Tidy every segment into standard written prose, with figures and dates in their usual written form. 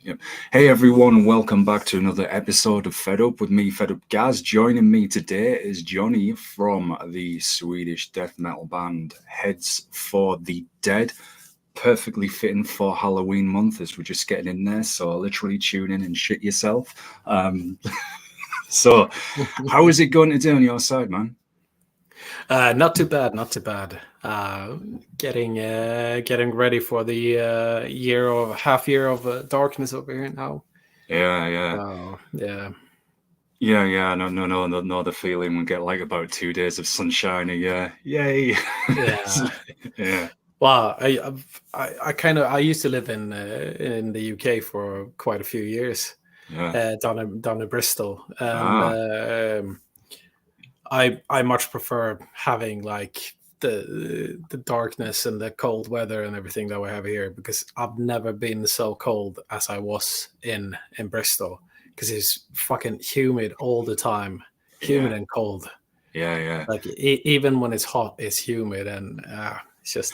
Yep. Hey everyone, welcome back to another episode of Fed Up with me, Fed Up Gaz. Joining me today is Jonny from the Swedish death metal band Heads for the Dead. Perfectly fitting for Halloween month as we're just getting in there, so literally tune in and shit yourself. So how is it going today on your side, man? Not too bad, not too bad. Getting ready for the half year of darkness over here now. Yeah. Oh, yeah. Yeah. No. The feeling we get like about 2 days of sunshine. Yeah, yay. Yeah. Well, I used to live in the UK for quite a few years. Yeah. Down in Bristol, and I much prefer having like the darkness and the cold weather and everything that we have here, because I've never been so cold as I was in Bristol, because it's fucking humid all the time, humid and cold. Yeah. Like even when it's hot, it's humid, and it's just.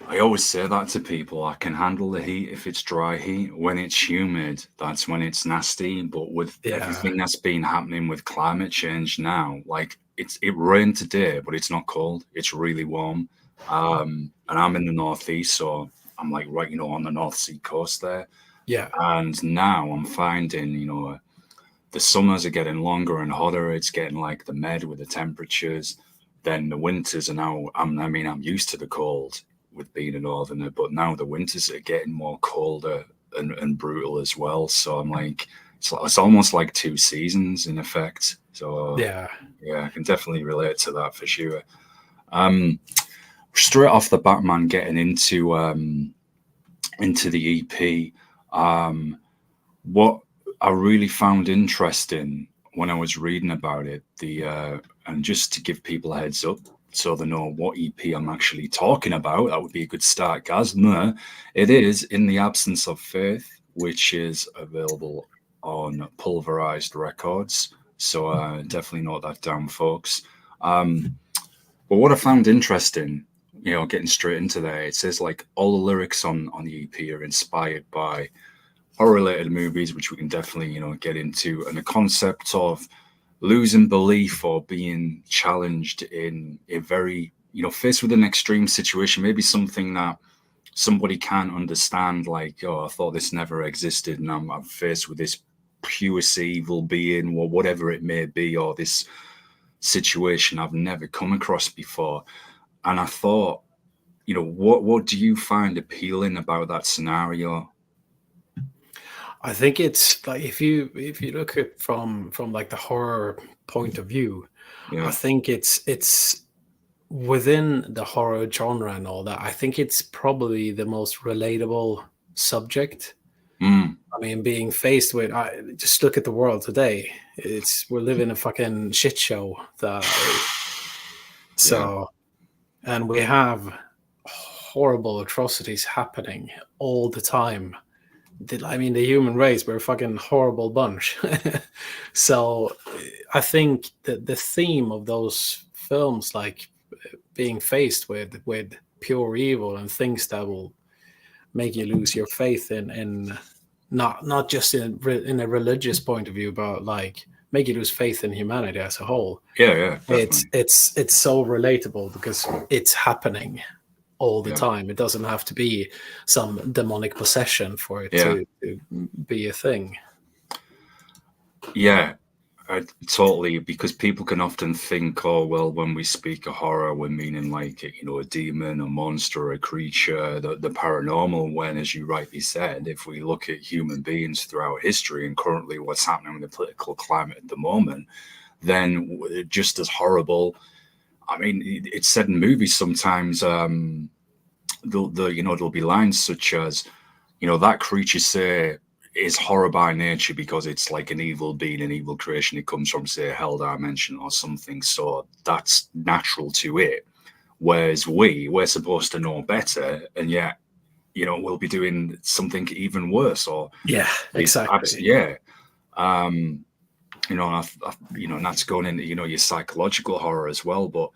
I always say that to people. I can handle the heat if it's dry heat. When it's humid, that's when it's nasty. But with everything that's been happening with climate change now, like it rained today, but it's not cold. It's really warm. And I'm in the northeast, so I'm like right, on the North Sea coast there. Yeah. And now I'm finding, the summers are getting longer and hotter. It's getting like the med with the temperatures. Then the winters are now. I'm used to the cold with being a northerner, but now the winters are getting more colder and brutal as well. So I'm like, it's almost like two seasons in effect. So yeah, I can definitely relate to that for sure. Straight off the bat, man, getting into the EP, what I really found interesting when I was reading about it, and just to give people a heads up, so they know what EP I'm actually talking about. That would be a good start, guys. No, it is In the Absence of Faith, which is available on Pulverized Records. So definitely note that down, folks. But what I found interesting, getting straight into there, it says like all the lyrics on the EP are inspired by horror-related movies, which we can definitely, get into, and the concept of losing belief or being challenged in a very, faced with an extreme situation, maybe something that somebody can't understand, like, oh, I thought this never existed, and I'm faced with this pure evil being, or whatever it may be, or this situation I've never come across before. And I thought, what do you find appealing about that scenario? I think it's like if you look at from like the horror point of view, I think it's within the horror genre and all that. I think it's probably the most relatable subject. I mean, being faced with, just look at the world today. We're living a fucking shit show. And we have horrible atrocities happening all the time. I mean, the human race, we're a fucking horrible bunch. So I think that the theme of those films, like being faced with pure evil and things that will make you lose your faith in not just in a religious point of view, but like make you lose faith in humanity as a whole. Yeah, definitely. It's so relatable because it's happening all the time. It doesn't have to be some demonic possession for it to be a thing. Yeah, totally. Because people can often think, oh, well, when we speak of horror, we're meaning like, a demon, a monster, a creature, the paranormal. When, as you rightly said, if we look at human beings throughout history and currently what's happening in the political climate at the moment, then just as horrible. I mean, it's said in movies sometimes. There'll be lines such as, that creature say is horror by nature because it's like an evil being, an evil creation. It comes from, say, a hell dimension or something. So that's natural to it. Whereas we're supposed to know better, and yet, we'll be doing something even worse. Or exactly. And that's going into your psychological horror as well. But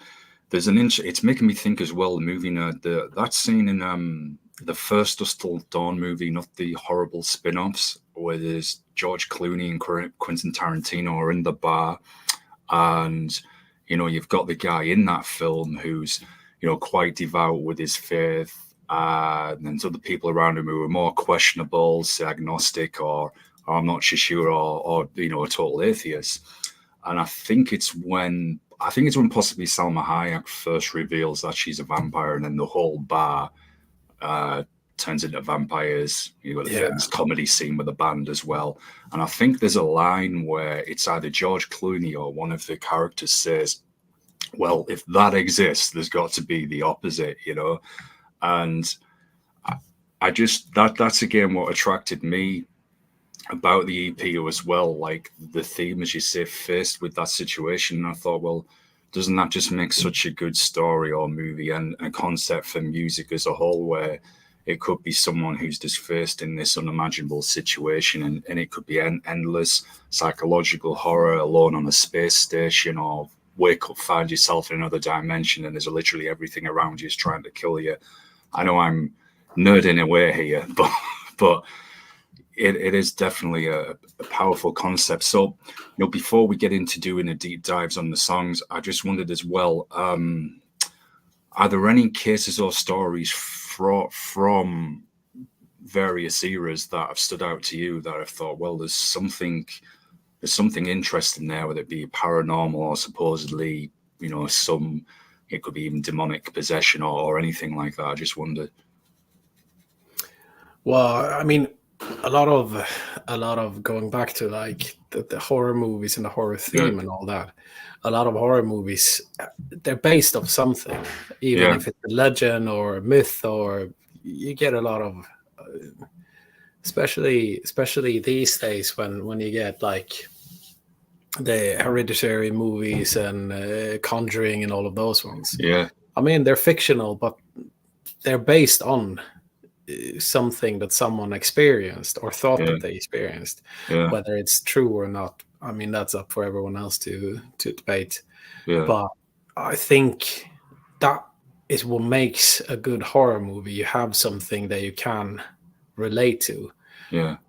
there's it's making me think as well. The movie nerd, that scene in the first Dust Till Dawn movie, not the horrible spin-offs, where there's George Clooney and Quentin Tarantino are in the bar, and you've got the guy in that film who's quite devout with his faith, and then other people around him who are more questionable, say agnostic, or I'm not sure, or a total atheist. And I think it's when possibly Salma Hayek first reveals that she's a vampire, and then the whole bar turns into vampires. You've got the famous comedy scene with the band as well. And I think there's a line where it's either George Clooney or one of the characters says, well, if that exists, there's got to be the opposite, And I just, that's again what attracted me about the EP as well. Like the theme, as you say, faced with that situation. And I thought, well, doesn't that just make such a good story or movie and a concept for music as a whole, where it could be someone who's just faced in this unimaginable situation, and it could be endless psychological horror, alone on a space station, or wake up, find yourself in another dimension, and there's literally everything around you is trying to kill you. I know I'm nerding away here, but it is definitely a powerful concept. So, before we get into doing the deep dives on the songs, I just wondered as well, are there any cases or stories from various eras that have stood out to you that I've thought, well, there's something interesting there, whether it be paranormal or supposedly, it could be even demonic possession or anything like that? I just wondered. Well, I mean, a lot of going back to like the horror movies and the horror theme and all that. A lot of horror movies, they're based off something, even if it's a legend or a myth, or you get a lot of, especially these days when you get like the Hereditary movies and Conjuring and all of those ones. Yeah, I mean, they're fictional, but they're based on something that someone experienced or thought that they experienced. Whether it's true or not, I mean, that's up for everyone else to debate. But I think that is what makes a good horror movie. You have something that you can relate to.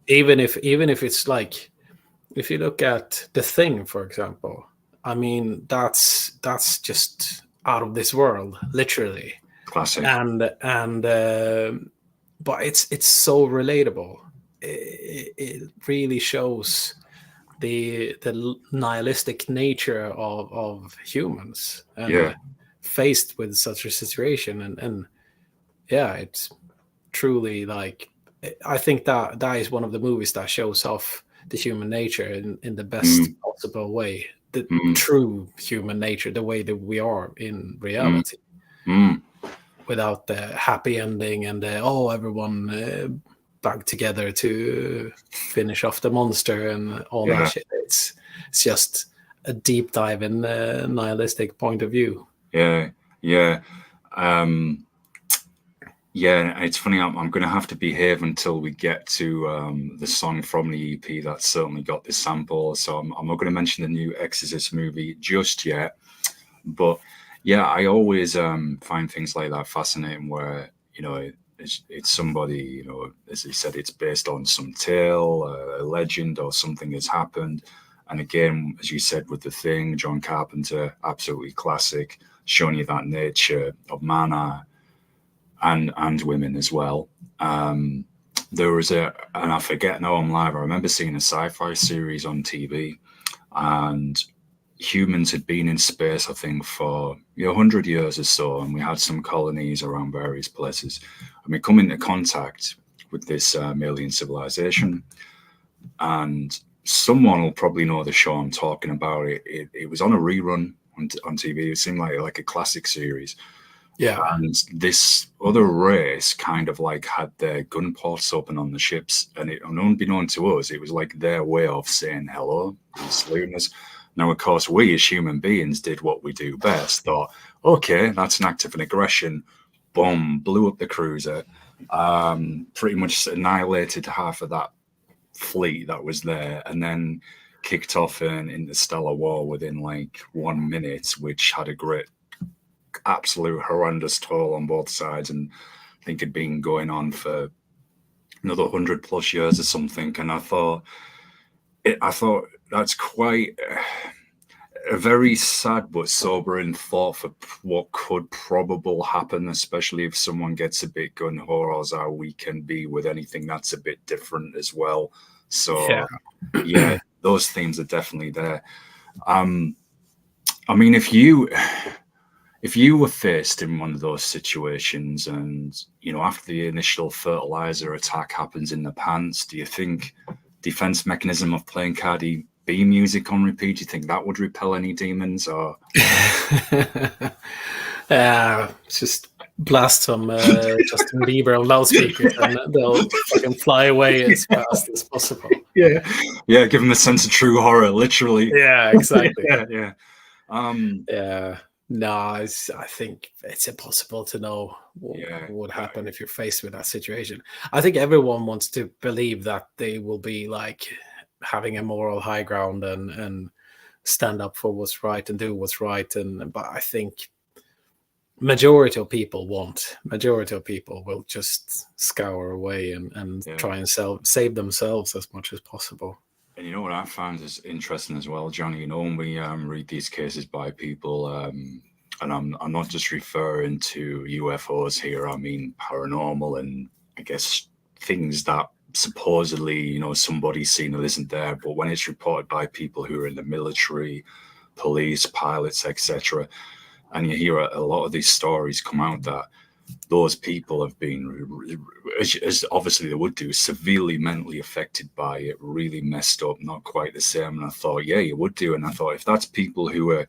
Even if it's like, if you look at The Thing, for example, I mean, that's just out of this world, literally. Classic. And but it's so relatable. It really shows the nihilistic nature of humans, and faced with such a situation, and it's truly like, I think that is one of the movies that shows off the human nature in the best possible way, the true human nature, the way that we are in reality. Without the happy ending and everyone back together to finish off the monster and all that shit. It's just a deep dive in the nihilistic point of view. It's funny, I'm going to have to behave until we get to the song from the EP that's certainly got this sample. So I'm not going to mention the new Exorcist movie just yet, but I always find things like that fascinating, where it's somebody, as he said, it's based on some tale, a legend, or something has happened. And again, as you said, with The Thing, John Carpenter, absolutely classic, showing you that nature of man and women as well. There was and I forget now, I'm live, I remember seeing a sci-fi series on TV, and humans had been in space, I think, for 100 years or so, and we had some colonies around various places, and we come into contact with this alien civilization. And someone will probably know the show I'm talking about. It was on a rerun on TV. It seemed like a classic series. And this other race kind of like had their gun ports open on the ships, and unbeknown to us, it was like their way of saying hello and saluting us. Now, of course, we as human beings did what we do best, thought, okay, that's an act of an aggression. Boom, blew up the cruiser, pretty much annihilated half of that fleet that was there, and then kicked off an interstellar war within like 1 minute, which had a great, absolute horrendous toll on both sides. And I think it'd been going on for another 100+ years or something. And I thought that's quite a very sad but sobering thought for what could probably happen, especially if someone gets a bit gun-ho, as how we can be with anything that's a bit different as well. So yeah, those themes are definitely there. I mean, if you were faced in one of those situations and, you know, after the initial fertilizer attack happens in the pants, do you think defense mechanism of playing Cardi B music on repeat, do you think that would repel any demons? Or just blast some Justin Bieber on loudspeakers and they'll fucking fly away as fast as possible. Yeah, give them a sense of true horror, literally. Yeah, exactly. Yeah. No, I think it's impossible to know what would happen if you're faced with that situation. I think everyone wants to believe that they will be like having a moral high ground and stand up for what's right and do what's right. But I think majority of people won't. Majority of people will just scour away and try and save themselves as much as possible. And you know what I found is interesting as well, Johnny, you know, when we read these cases by people, and I'm not just referring to UFOs here, I mean paranormal and I guess things that supposedly, you know, somebody's seen that isn't there, but when it's reported by people who are in the military, police, pilots, etc., and you hear a lot of these stories come out that those people have been, as obviously they would do, severely mentally affected by it, really messed up, not quite the same. And I thought, yeah, you would do. And I thought, if that's people who are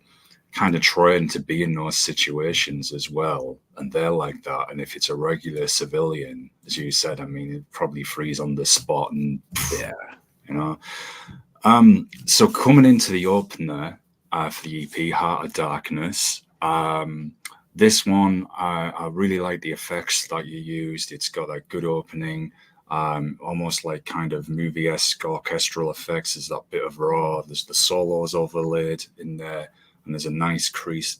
kind of trained to be in those situations as well, and they're like that, and if it's a regular civilian, as you said, I mean, it probably freeze on the spot, and you know. So coming into the opener for the EP, Heart of Darkness, this one, I really like the effects that you used. It's got a good opening, almost like kind of movie-esque orchestral effects. There's that bit of raw, there's the solos overlaid in there, and there's a nice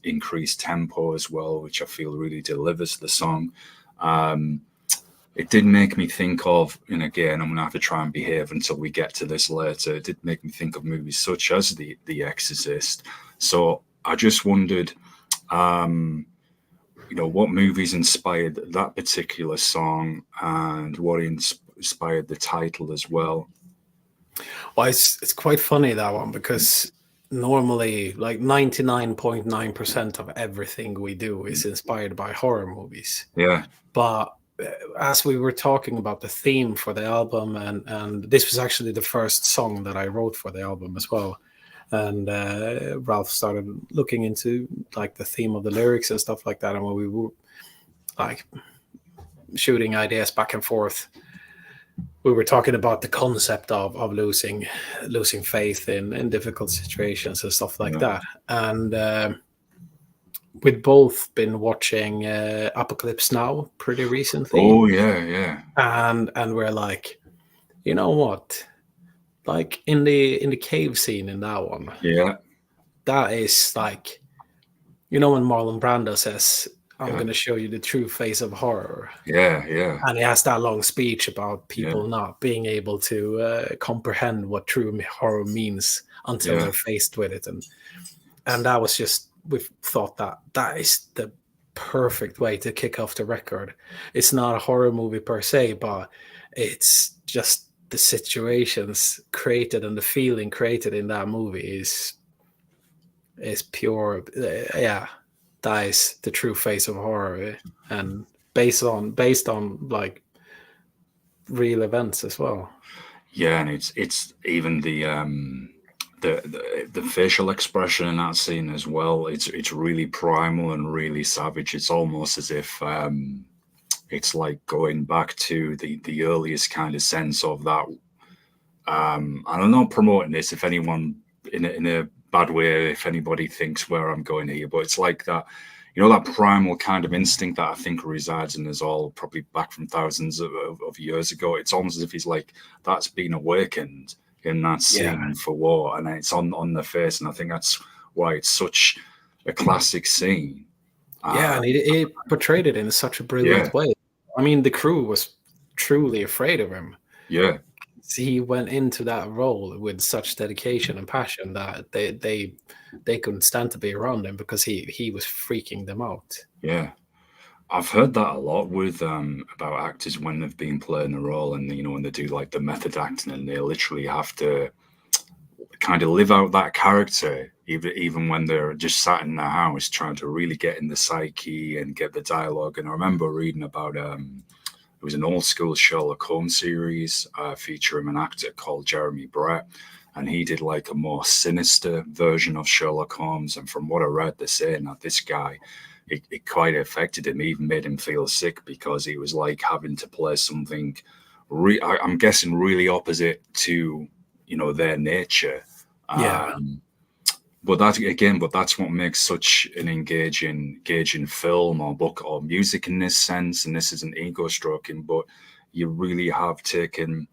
increased tempo as well, which I feel really delivers the song. It did make me think of, and again, I'm going to have to try and behave until we get to this later, it did make me think of movies such as The Exorcist. So I just wondered, you know, what movies inspired that particular song and what inspired the title as well? Well, it's quite funny, that one, because normally like 99.9% of everything we do is inspired by horror movies. Yeah. But as we were talking about the theme for the album, and this was actually the first song that I wrote for the album as well. And Ralph started looking into like the theme of the lyrics and stuff like that. And when we were like shooting ideas back and forth, we were talking about the concept of losing faith in difficult situations and stuff like that. And we'd both been watching Apocalyse Now pretty recently. Oh yeah. And we're like, you know what? Like in the cave scene in that one, that is like, you know, when Marlon Brando says, "I'm going to show you the true face of horror." Yeah. And he has that long speech about people not being able to comprehend what true horror means until they're faced with it, and that was just, we thought that is the perfect way to kick off the record. It's not a horror movie per se, but it's just the situations created and the feeling created in that movie is pure. That is the true face of horror, and based on like real events as well. Yeah, and it's even the facial expression in that scene as well. It's really primal and really savage. It's almost as if it's like going back to the earliest kind of sense of that. And I'm not promoting this if anyone in a bad way, if anybody thinks where I'm going here, but it's like that, you know, that primal kind of instinct that I think resides in us all, probably back from thousands of years ago. It's almost as if he's like, that's been awakened in that scene for war, and it's on the face, and I think that's why it's such a classic scene. And he portrayed it in such a brilliant way. I mean, the crew was truly afraid of him. Yeah. He went into that role with such dedication and passion that they couldn't stand to be around him because he was freaking them out. Yeah. I've heard that a lot with about actors when they've been playing a role, and you know, when they do like the method acting, and they literally have to kind of live out that character, even when they're just sat in their house trying to really get in the psyche and get the dialogue. And I remember reading about it was an old school Sherlock Holmes series featuring an actor called Jeremy Brett, and he did like a more sinister version of Sherlock Holmes. And from what I read, they're saying that this guy, it quite affected him, even made him feel sick, because he was like having to play something, I'm guessing, really opposite to, you know, their nature. Yeah. But that's what makes such an engaging film or book or music in this sense. And this isn't ego stroking, but you really have taken,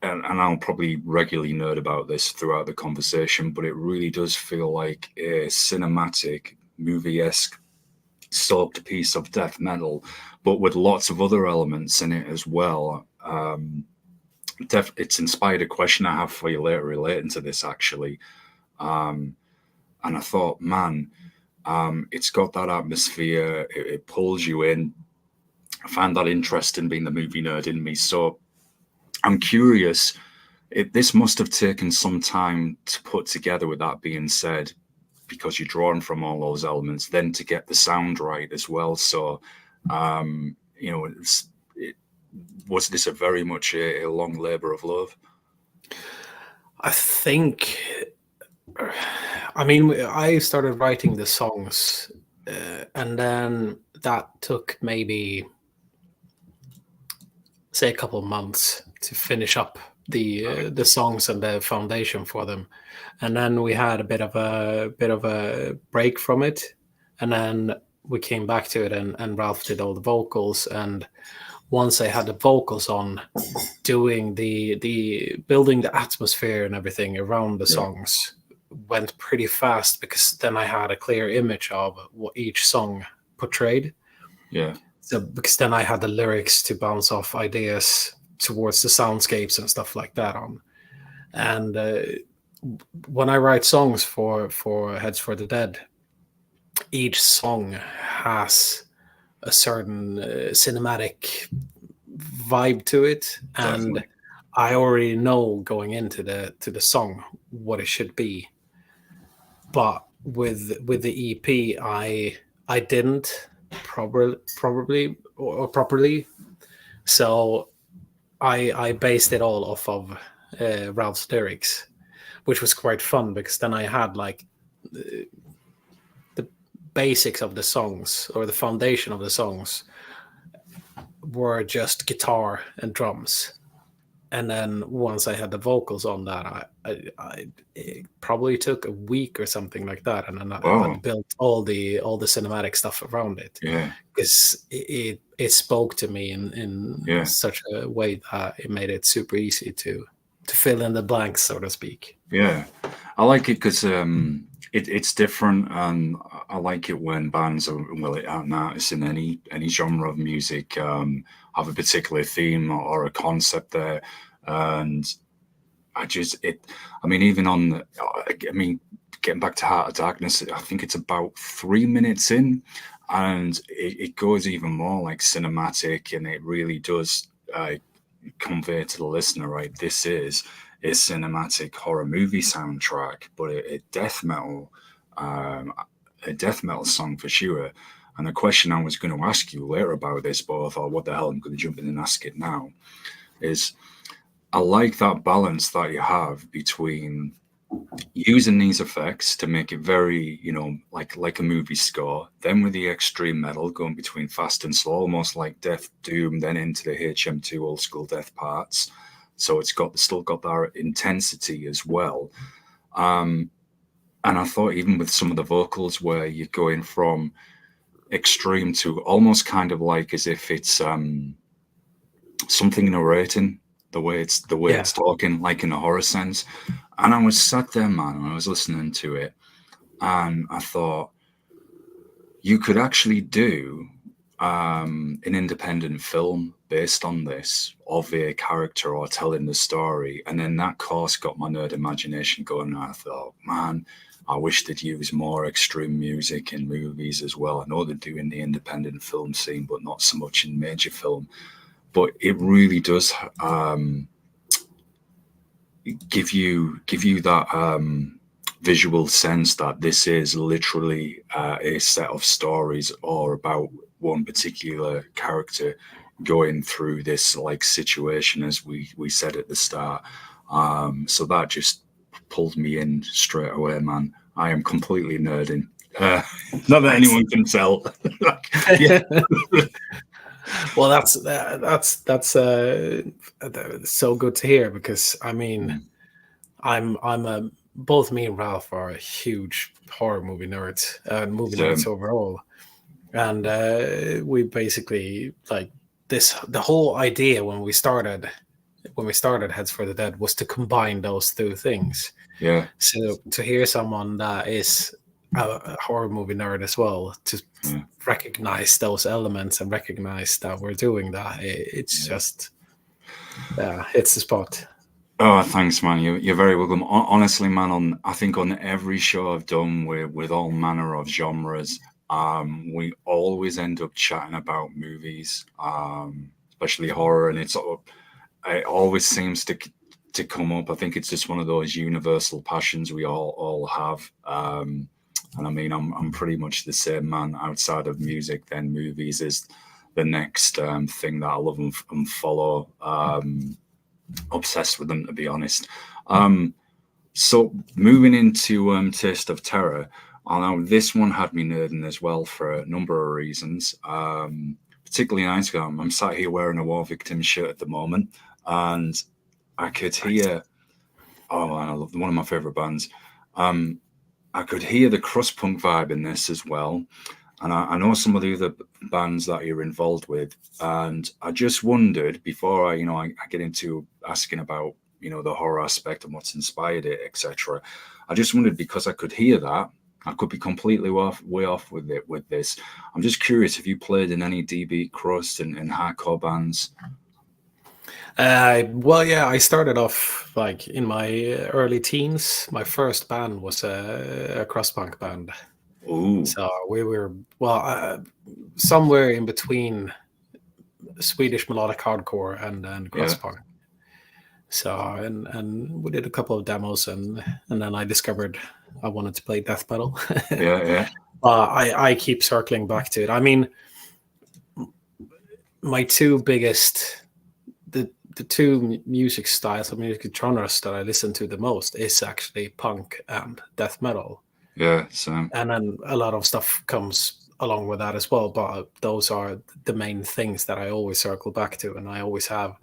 and I'll probably regularly nerd about this throughout the conversation, but it really does feel like a cinematic, movie-esque soaked piece of death metal, but with lots of other elements in it as well. It's inspired a question I have for you later relating to this, actually. And I thought, man, it's got that atmosphere. It pulls you in. I find that interesting, being the movie nerd in me. So I'm curious. This must have taken some time to put together. With that being said, because you're drawing from all those elements, then to get the sound right as well. So, you know, was this a very much a long labor of love? I think, I mean, I started writing the songs, and then that took maybe, say, a couple of months to finish up the songs and the foundation for them. And then we had a bit of a break from it, and then we came back to it, and Ralph did all the vocals. And once I had the vocals on, doing the building the atmosphere and everything around the songs went pretty fast, because then I had a clear image of what each song portrayed. Yeah. So because then I had the lyrics to bounce off ideas towards the soundscapes and stuff like that on. And when I write songs for Heads for the Dead, each song has a certain cinematic vibe to it, and Definitely. I already know going into the song what it should be. But with the EP, I didn't properly. So I based it all off of Ralph's lyrics, which was quite fun, because then I had like the basics of the songs, or the foundation of the songs, were just guitar and drums. And then once I had the vocals on that, it probably took a week or something like that, and then I built all the cinematic stuff around it. Yeah. Because it spoke to me in such a way that it made it super easy to fill in the blanks, so to speak. Yeah, I like it because it's different, and I like it when bands and artists in any genre of music have a particular theme or a concept there. And I mean, even on getting back to Heart of Darkness, I think it's about 3 minutes in, and it goes even more like cinematic, and it really does convey to the listener, right, this is a cinematic horror movie soundtrack, but a death metal song for sure. And the question I was going to ask you later about this, but I thought, what the hell, I'm going to jump in and ask it now, is I like that balance that you have between using these effects to make it very, you know, like a movie score, then with the extreme metal going between fast and slow, almost like Death Doom, then into the HM2 old school death parts. So it's still got that intensity as well. And I thought even with some of the vocals where you're going from extreme to almost kind of like as if it's something narrating, the way it's talking, like in a horror sense. And I was sat there, man, and I was listening to it, and I thought, you could actually do an independent film based on this of a character or telling the story, and then that course got my nerd imagination going, and I thought, man, I wish they'd use more extreme music in movies as well. I know they do in the independent film scene, but not so much in major film. But it really does give you that visual sense that this is literally a set of stories or about one particular character going through this like situation, as we said at the start. So that just pulled me in straight away, man. I am completely nerding. Not that anyone can tell. Well, that's so good to hear, because I mean, I'm a both me and Ralph are a huge horror movie nerds and movie nerds overall, and we basically like the whole idea when we started Heads for the Dead was to combine those two things. Yeah. So to hear someone that is a horror movie nerd as well to recognize those elements and recognize that we're doing that, it's just it's the spot. Oh, thanks, man. You're very welcome. Honestly, man, I think on every show I've done with all manner of genres, we always end up chatting about movies, especially horror, and it always seems to come up. I think it's just one of those universal passions we all have. And I mean, I'm pretty much the same, man. Outside of music, then movies is the next thing that I love and follow. Obsessed with them, to be honest. So moving into Taste of Terror, now this one had me nerding as well for a number of reasons. Particularly nice. I'm sat here wearing a War Victim shirt at the moment, and I could hear. Oh man, I love one of my favorite bands. I could hear the crust punk vibe in this as well. And I know some of the other bands that you're involved with. And I just wondered, before I get into asking about, the horror aspect and what's inspired it, etc. I just wondered, because I could hear that, I could be completely way off with this. I'm just curious, have you played in any dbeat, crust and hardcore bands? Well, yeah, I started off like in my early teens. My first band was a crust punk band. Ooh. So we were somewhere in between Swedish melodic hardcore and crust punk. So and we did a couple of demos, and then I discovered I wanted to play death metal. Yeah. I keep circling back to it. I mean, my two biggest the two music styles or music genres that I listen to the most is actually punk and death metal. Yeah, same. And then a lot of stuff comes along with that as well. But those are the main things that I always circle back to, and I always have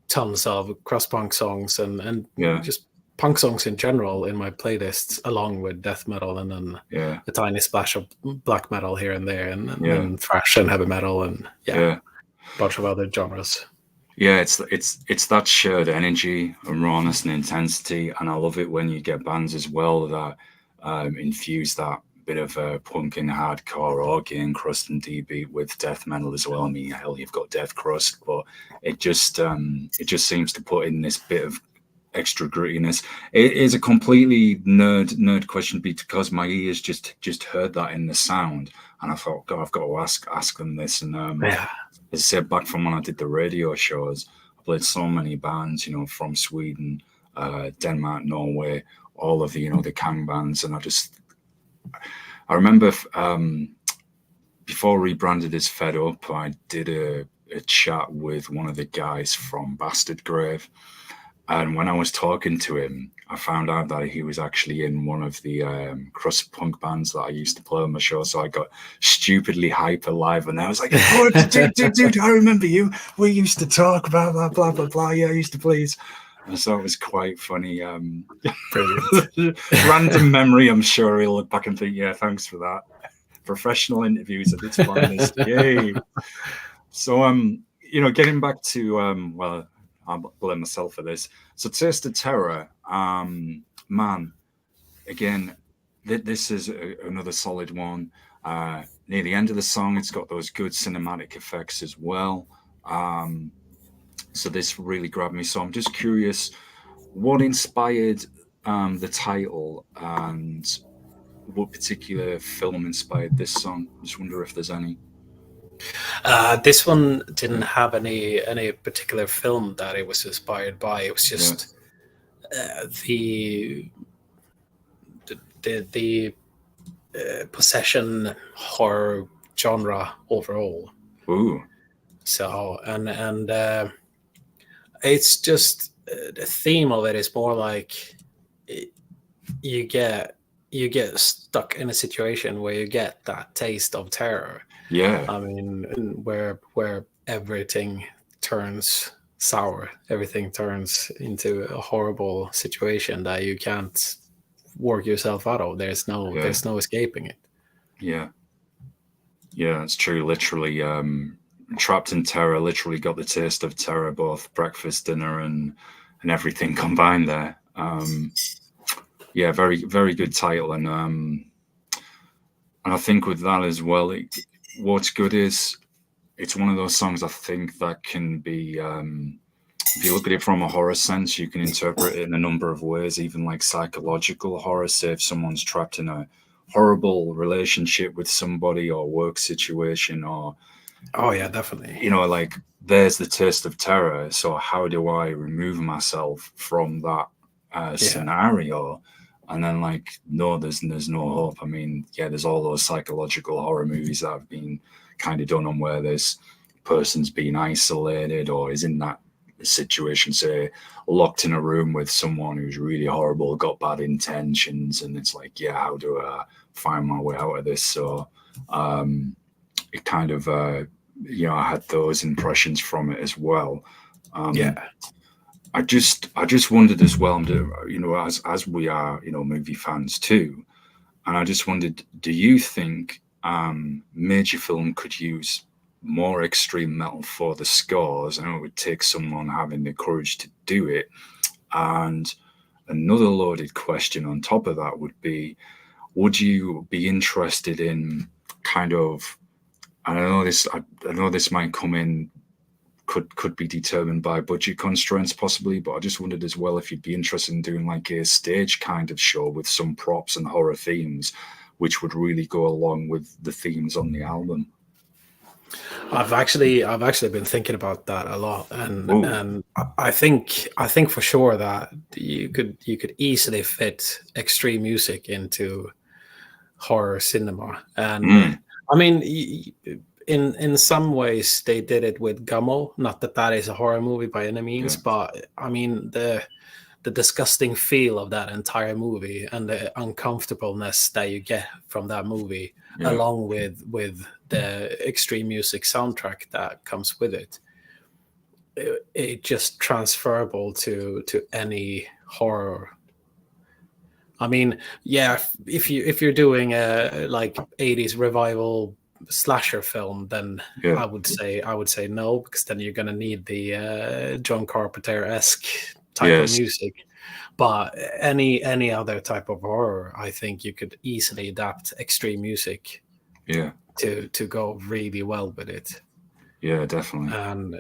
tons of crust punk songs and just punk songs in general in my playlists, along with death metal, and then a tiny splash of black metal here and there, and thrash and heavy metal, and a bunch of other genres. Yeah, it's that shared energy and rawness and intensity, and I love it when you get bands as well that infuse that bit of punk and hardcore, orgy, crust and dbeat with death metal as well. I mean, hell, you've got death crust, but it just seems to put in this bit of extra grittiness. It is a completely nerd question, because my ears just heard that in the sound, and I thought, God, I've got to ask them this. And as I said, back from when I did the radio shows, I played so many bands, from Sweden, Denmark, Norway, all of the the Kang bands, and I remember before rebranded as Fed Up, I did a chat with one of the guys from Bastard Grave. And when I was talking to him, I found out that he was actually in one of the crust punk bands that I used to play on my show. So I got stupidly hyper live, and I was like, "Oh, dude, I remember you. We used to talk about that, blah blah blah. Yeah, I used to play." And so it was quite funny. Random memory. I'm sure he'll look back and think, "Yeah, thanks for that." Professional interviews at its finest. Yay! So getting back to I blame myself for this. So Taste of Terror, man, again, this is another solid one. Near the end of the song, it's got those good cinematic effects as well. So this really grabbed me. So I'm just curious, what inspired the title, and what particular film inspired this song? I just wonder if there's any. This one didn't have any particular film that it was inspired by. It was just the possession horror genre overall. Ooh. So and it's just the theme of it is more like you get stuck in a situation where you get that taste of terror. Yeah. I mean, where everything turns sour, everything turns into a horrible situation that you can't work yourself out of. There's no escaping it. Yeah, it's true. Literally, trapped in terror. Literally got the taste of terror, both breakfast, dinner, and everything combined there. Yeah, very, very good title, and I think with that as well, what's good is it's one of those songs I think that can be, if you look at it from a horror sense, you can interpret it in a number of ways, even like psychological horror. Say if someone's trapped in a horrible relationship with somebody or work situation, or oh yeah, definitely, like there's the taste of terror. So how do I remove myself from that scenario? And then like, no, there's no hope. I mean, yeah, there's all those psychological horror movies that have been kind of done on where this person's being isolated or is in that situation, say locked in a room with someone who's really horrible, got bad intentions, and it's like, yeah, how do I find my way out of this? So it kind of I had those impressions from it as well. I just wondered as well, as we are, movie fans too, and I just wondered, do you think major film could use more extreme metal for the scores? I know it would take someone having the courage to do it. And another loaded question on top of that would be, would you be interested in kind of, I know this might come in, could be determined by budget constraints possibly, but I just wondered as well if you'd be interested in doing like a stage kind of show with some props and horror themes, which would really go along with the themes on the album. I've actually been thinking about that a lot, and I think for sure that you could easily fit extreme music into horror cinema, and I mean, in some ways they did it with Gummo. Not that is a horror movie by any means, but I mean the disgusting feel of that entire movie and the uncomfortableness that you get from that movie, along with the extreme music soundtrack that comes with it, it just transferable to any horror. I mean, yeah, if you're doing a like 80s revival slasher film, then I would say no, because then you're gonna need the John Carpenter-esque type of music. But any other type of horror, I think you could easily adapt extreme music to go really well with it. Yeah, definitely. And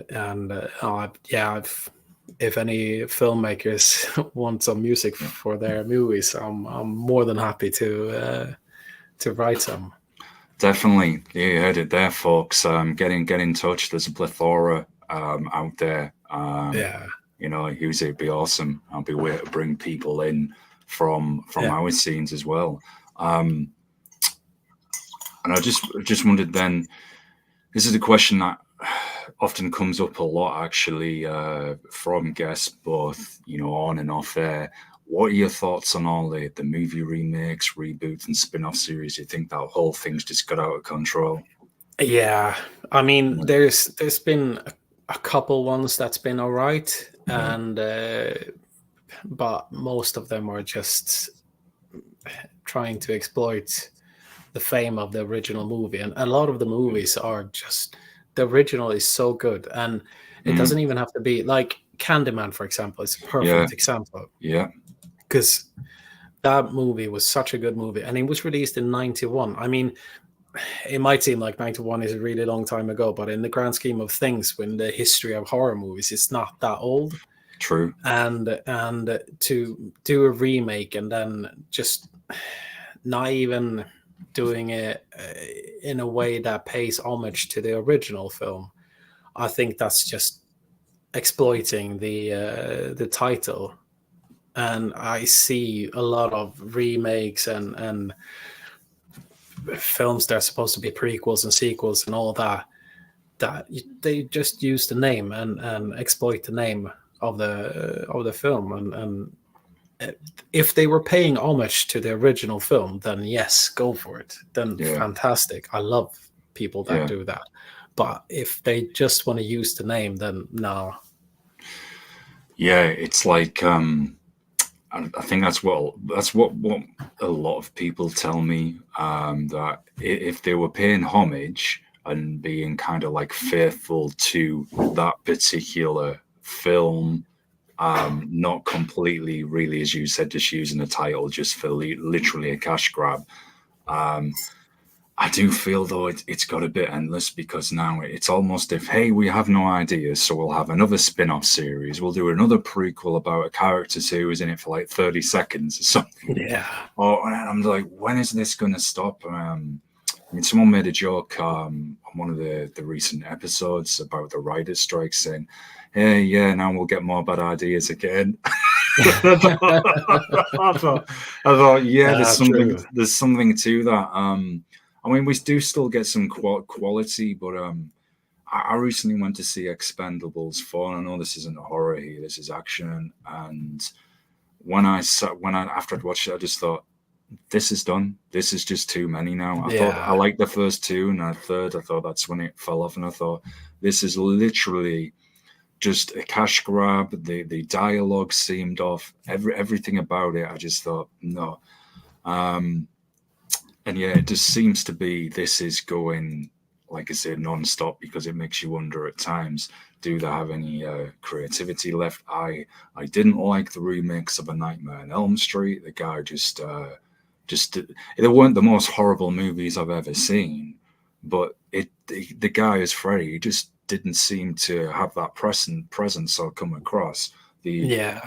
if any filmmakers want some music for their movies, I'm more than happy to write some. Definitely. Yeah, you heard it there, folks. Get in touch. There's a plethora out there. Use it. It'd be awesome. I'll be waiting to bring people in from our scenes as well. And I just wondered then, this is a question that often comes up a lot actually from guests, both on and off air. What are your thoughts on all the movie remakes, reboots, and spin-off series? You think that whole thing's just got out of control? Yeah, I mean, there's been a couple ones that's been all right, and but most of them are just trying to exploit the fame of the original movie, and a lot of the movies are just, the original is so good, and it doesn't even have to be like Candyman, for example. It's a perfect example. Yeah. Because that movie was such a good movie, and it was released in 91. I mean, it might seem like 91 is a really long time ago, but in the grand scheme of things, when the history of horror movies, it's not that old. True. And to do a remake and then just not even doing it in a way that pays homage to the original film, I think that's just exploiting the title. And I see a lot of remakes and films that are supposed to be prequels and sequels and all that they just use the name and exploit the name of the film. And if they were paying homage to the original film, then yes, go for it. Then fantastic. I love people that do that. But if they just want to use the name, then no. Yeah, it's like I think that's what a lot of people tell me, that if they were paying homage and being kind of like faithful to that particular film, not completely really, as you said, just using a title just for literally a cash grab. I do feel though it's got a bit endless, because now it's almost if, hey, we have no ideas, so we'll have another spin-off series. We'll do another prequel about a character who was in it for like 30 seconds or something. Yeah. Oh, and I'm like, when is this going to stop? I mean, someone made a joke on one of the recent episodes about the writers' strike, saying, hey, yeah, now we'll get more bad ideas again. I thought, yeah, there's something to that. I mean, we do still get some quality, but I recently went to see Expendables 4, and I know this isn't horror here, this is action. And after I'd watched it, I just thought, this is done. This is just too many now. I thought I liked the first two, and the third, I thought that's when it fell off, and I thought this is literally just a cash grab. The dialogue seemed off. Everything about it, I just thought no. And yeah, it just seems to be this is going, like I said, non-stop, because it makes you wonder at times, do they have any creativity left? I didn't like the remix of A Nightmare on Elm Street. The guy just they weren't the most horrible movies I've ever seen, but the guy as Freddy, he just didn't seem to have that presence or come across. The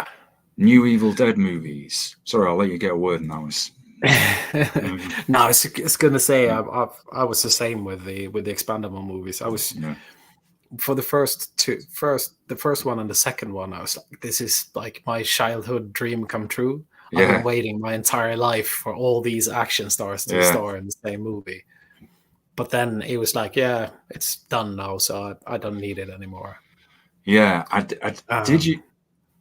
new Evil Dead movies. Sorry, I'll let you get a word now. No, it's gonna say I was the same with the Expendable movies. I was for the first one and the second one, I was like, this is like my childhood dream come true. I've been waiting my entire life for all these action stars to star in the same movie. But then it was like, yeah, it's done now, so I don't need it anymore. Yeah, did you?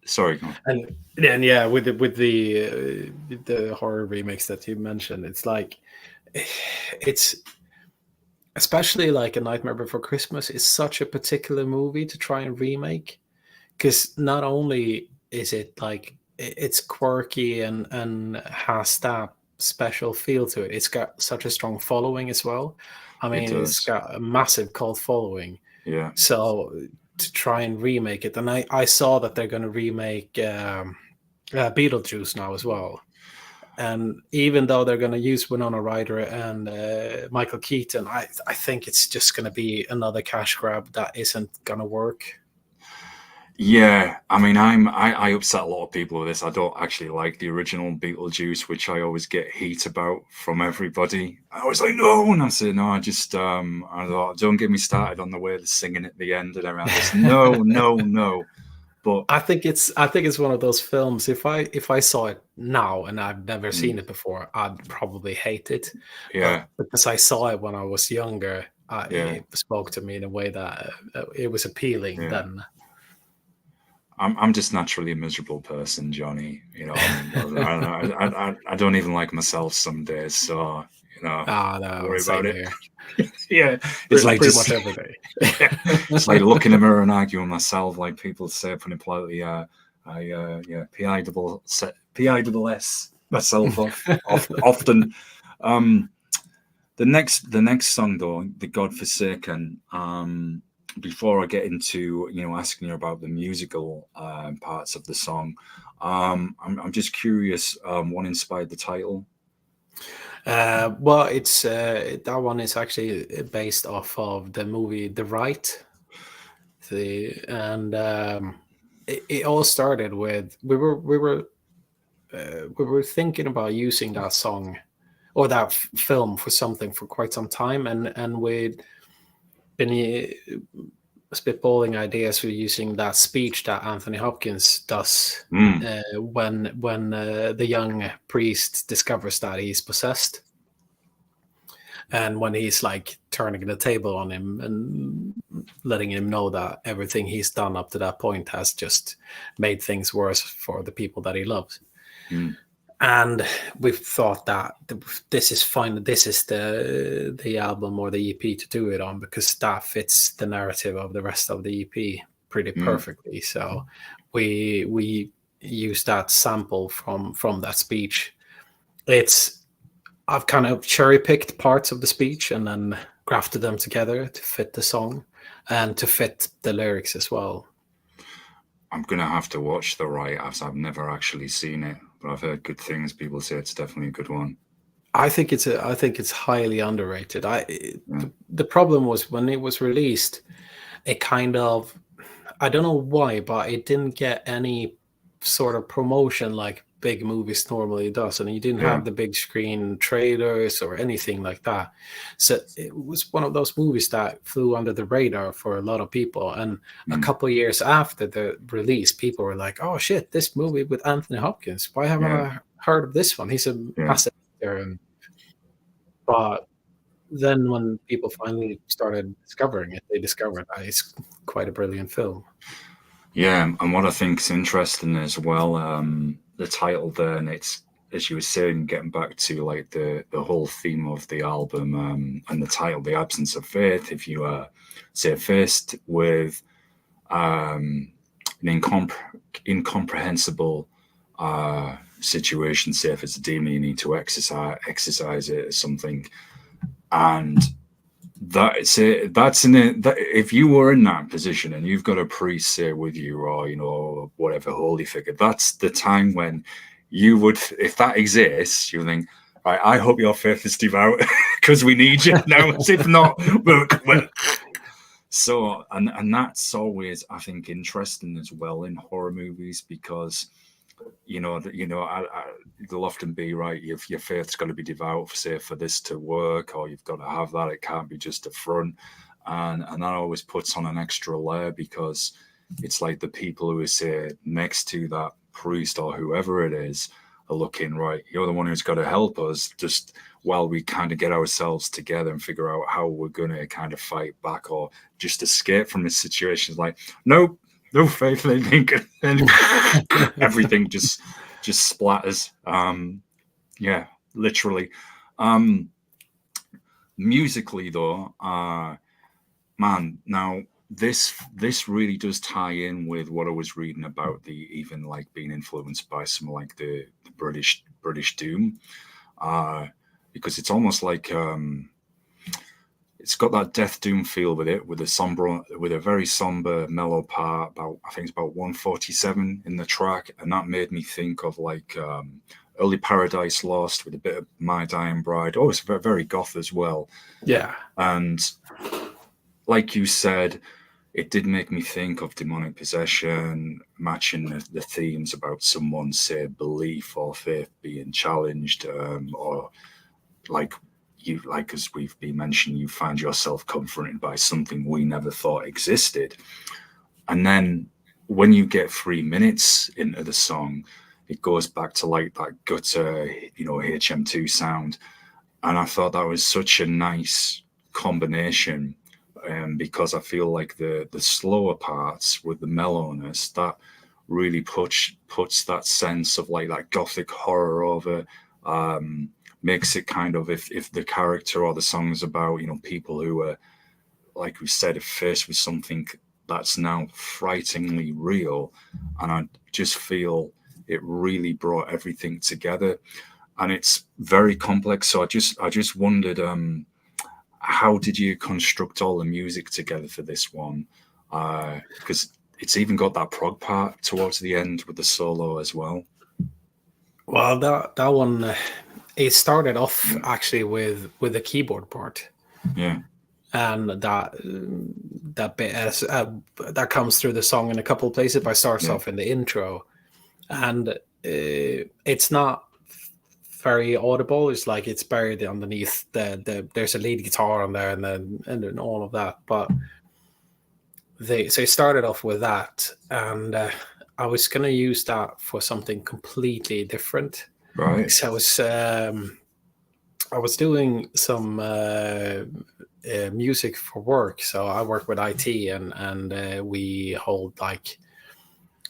Sorry, go on. And then yeah, with the horror remakes that you mentioned, it's like it's especially like A Nightmare Before Christmas is such a particular movie to try and remake, because not only is it like it's quirky and has that special feel to it, it's got such a strong following as well. I mean, it's got a massive cult following. Yeah. So to try and remake it, and I saw that they're going to remake Beetlejuice now as well. And even though they're going to use Winona Ryder and Michael Keaton, I think it's just going to be another cash grab that isn't going to work. Yeah, I mean, I upset a lot of people with this. I don't actually like the original Beetlejuice, which I always get heat about from everybody. I was like, no, and I said, no, I thought, don't get me started on the way they're singing at the end and around this. No. But I think it's one of those films. If I saw it now and I've never seen it before, I'd probably hate it. Yeah, but because I saw it when I was younger, it spoke to me in a way that it was appealing then. I'm just naturally a miserable person, Jonny. You know, I don't even like myself some days. So no, worry about it. Yeah, it's like pretty much every day. It's like looking in the mirror and arguing with myself, like people say, putting it politely. P-I-double-S myself off often. The next song though, The Godforsaken. Before I get into asking you about the musical parts of the song, I'm just curious. What inspired the title? Well, it's that one is actually based off of the movie The Rite. It all started with we were thinking about using that song or that film for something for quite some time, and we'd been spitballing ideas for using that speech that Anthony Hopkins does when the young priest discovers that he's possessed, and when he's like turning the table on him and letting him know that everything he's done up to that point has just made things worse for the people that he loves. And we've thought that this is fine. This is the album or the EP to do it on, because that fits the narrative of the rest of the EP pretty perfectly. So we use that sample from that speech. I've kind of cherry picked parts of the speech and then grafted them together to fit the song and to fit the lyrics as well. I'm gonna have to watch The Rite, as I've never actually seen it, but I've heard good things. People say it's definitely a good one. I think it's highly underrated. The problem was when it was released, it kind of, I don't know why, but it didn't get any sort of promotion like big movies normally does, and you didn't have the big screen trailers or anything like that. So it was one of those movies that flew under the radar for a lot of people. And a couple of years after the release, people were like, "Oh shit, this movie with Anthony Hopkins! Why haven't I heard of this one? He's a massive actor." But then when people finally started discovering it, they discovered that it's quite a brilliant film. Yeah, and what I think is interesting as well, the title there, and it's, as you were saying, getting back to like the whole theme of the album, and the title, "The Absence of Faith." If you say faced with an incomprehensible situation, say if it's a demon, you need to exercise it or something, and that's it. That's in it. If you were in that position and you've got a priest say with you, or whatever holy figure, that's the time when you would, if that exists, you think, right, I hope your faith is devout because we need you now. If not, well. So, and that's always, I think, interesting as well in horror movies, because they'll often be, right, your faith's got to be devout, say, for this to work, or you've got to have that. It can't be just a front, and that always puts on an extra layer, because it's like the people who are, say, next to that priest or whoever it is are looking, right, you're the one who's got to help us, just while we kind of get ourselves together and figure out how we're going to kind of fight back or just escape from this situation. It's like, nope. No faith in anything, and everything just splatters. Yeah, literally. Musically, though, man, now this really does tie in with what I was reading about even like being influenced by some like the British doom, because it's almost like it's got that death doom feel with it, with a very somber, mellow part. I think it's about 147 in the track, and that made me think of like early Paradise Lost with a bit of My Dying Bride. Oh, it's very, very goth as well. Yeah, and like you said, it did make me think of demonic possession, matching the themes about someone's, say, belief or faith being challenged, or like. As we've been mentioning, you find yourself confronted by something we never thought existed. And then when you get 3 minutes into the song, it goes back to like that gutter, HM2 sound. And I thought that was such a nice combination, because I feel like the slower parts with the mellowness, that really puts that sense of like that gothic horror over, makes it kind of, if the character or the song is about, people who are, like we said, faced with something that's now frighteningly real. And I just feel it really brought everything together, and it's very complex. So I just wondered, how did you construct all the music together for this one? Because it's even got that prog part towards the end with the solo as well. Well, that one, it started off actually with the keyboard part. Yeah. And that bit that comes through the song in a couple of places, but starts off in the intro, and it's not very audible. It's like it's buried underneath there's a lead guitar on there, and then all of that. But they started off with that, and I was gonna use that for something completely different. Right. So I was doing some music for work. So I work with IT, and we hold like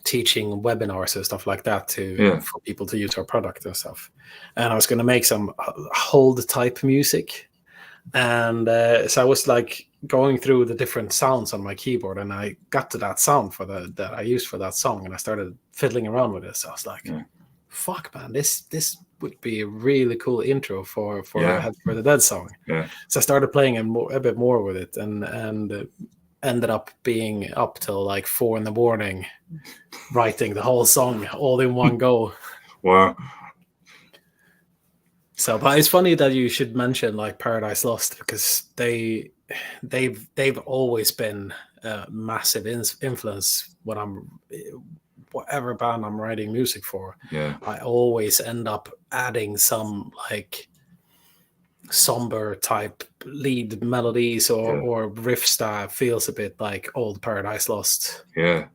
teaching webinars and stuff like that for people to use our product and stuff. And I was going to make some hold type music, and so I was like going through the different sounds on my keyboard, and I got to that sound that I used for that song, and I started fiddling around with it. So I was like, "Fuck, man, this would be a really cool intro for the Dead song." Yeah. So I started playing a bit more with it, and ended up being up till like 4 a.m. writing the whole song all in one go. Wow. So, but it's funny that you should mention like Paradise Lost, because they've always been a massive influence when whatever band I'm writing music for. Yeah. I always end up adding some like somber type lead melodies or riffs that feels a bit like old Paradise Lost. Yeah.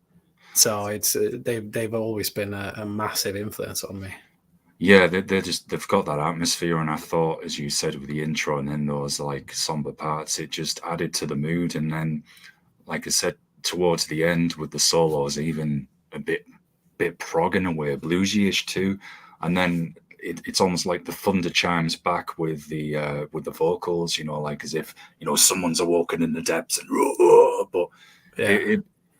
So it's they've always been a massive influence on me. Yeah, they've got that atmosphere, and I thought, as you said with the intro, and then those like somber parts, it just added to the mood. And then, like I said, towards the end with the solos, even a bit prog in a way, bluesy-ish too. And then it's almost like the thunder chimes back with the vocals, like as if someone's awoken in the depths, and but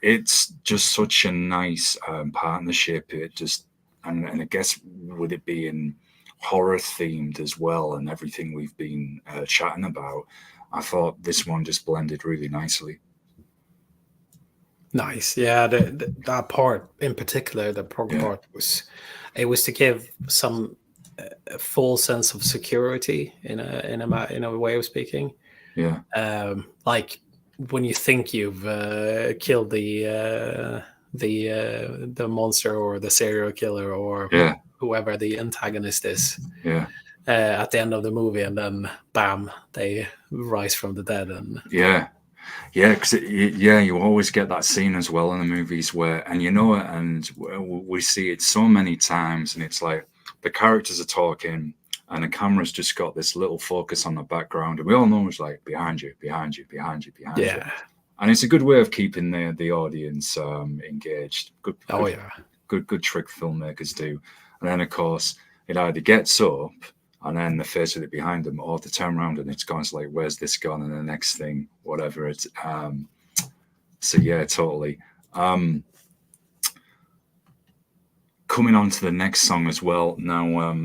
it's just such a nice partnership. It just. And I guess with it being horror themed as well, and everything we've been chatting about, I thought this one just blended really nicely. Nice, yeah. That part in particular, the prog part, was to give some full sense of security in a way of speaking. Yeah. Like when you think you've killed the monster or the serial killer or whoever the antagonist is at the end of the movie, and then bam, they rise from the dead. And because you always get that scene as well in the movies where, and and we see it so many times, and it's like the characters are talking and the camera's just got this little focus on the background, and we all know it's like behind you. And it's a good way of keeping the audience engaged. Good trick filmmakers do. And then, of course, it either gets up and then the face of it behind them, or they turn around and it's gone. It's like, where's this gone? And the next thing, whatever. It's so yeah, totally. Coming on to the next song as well. Now,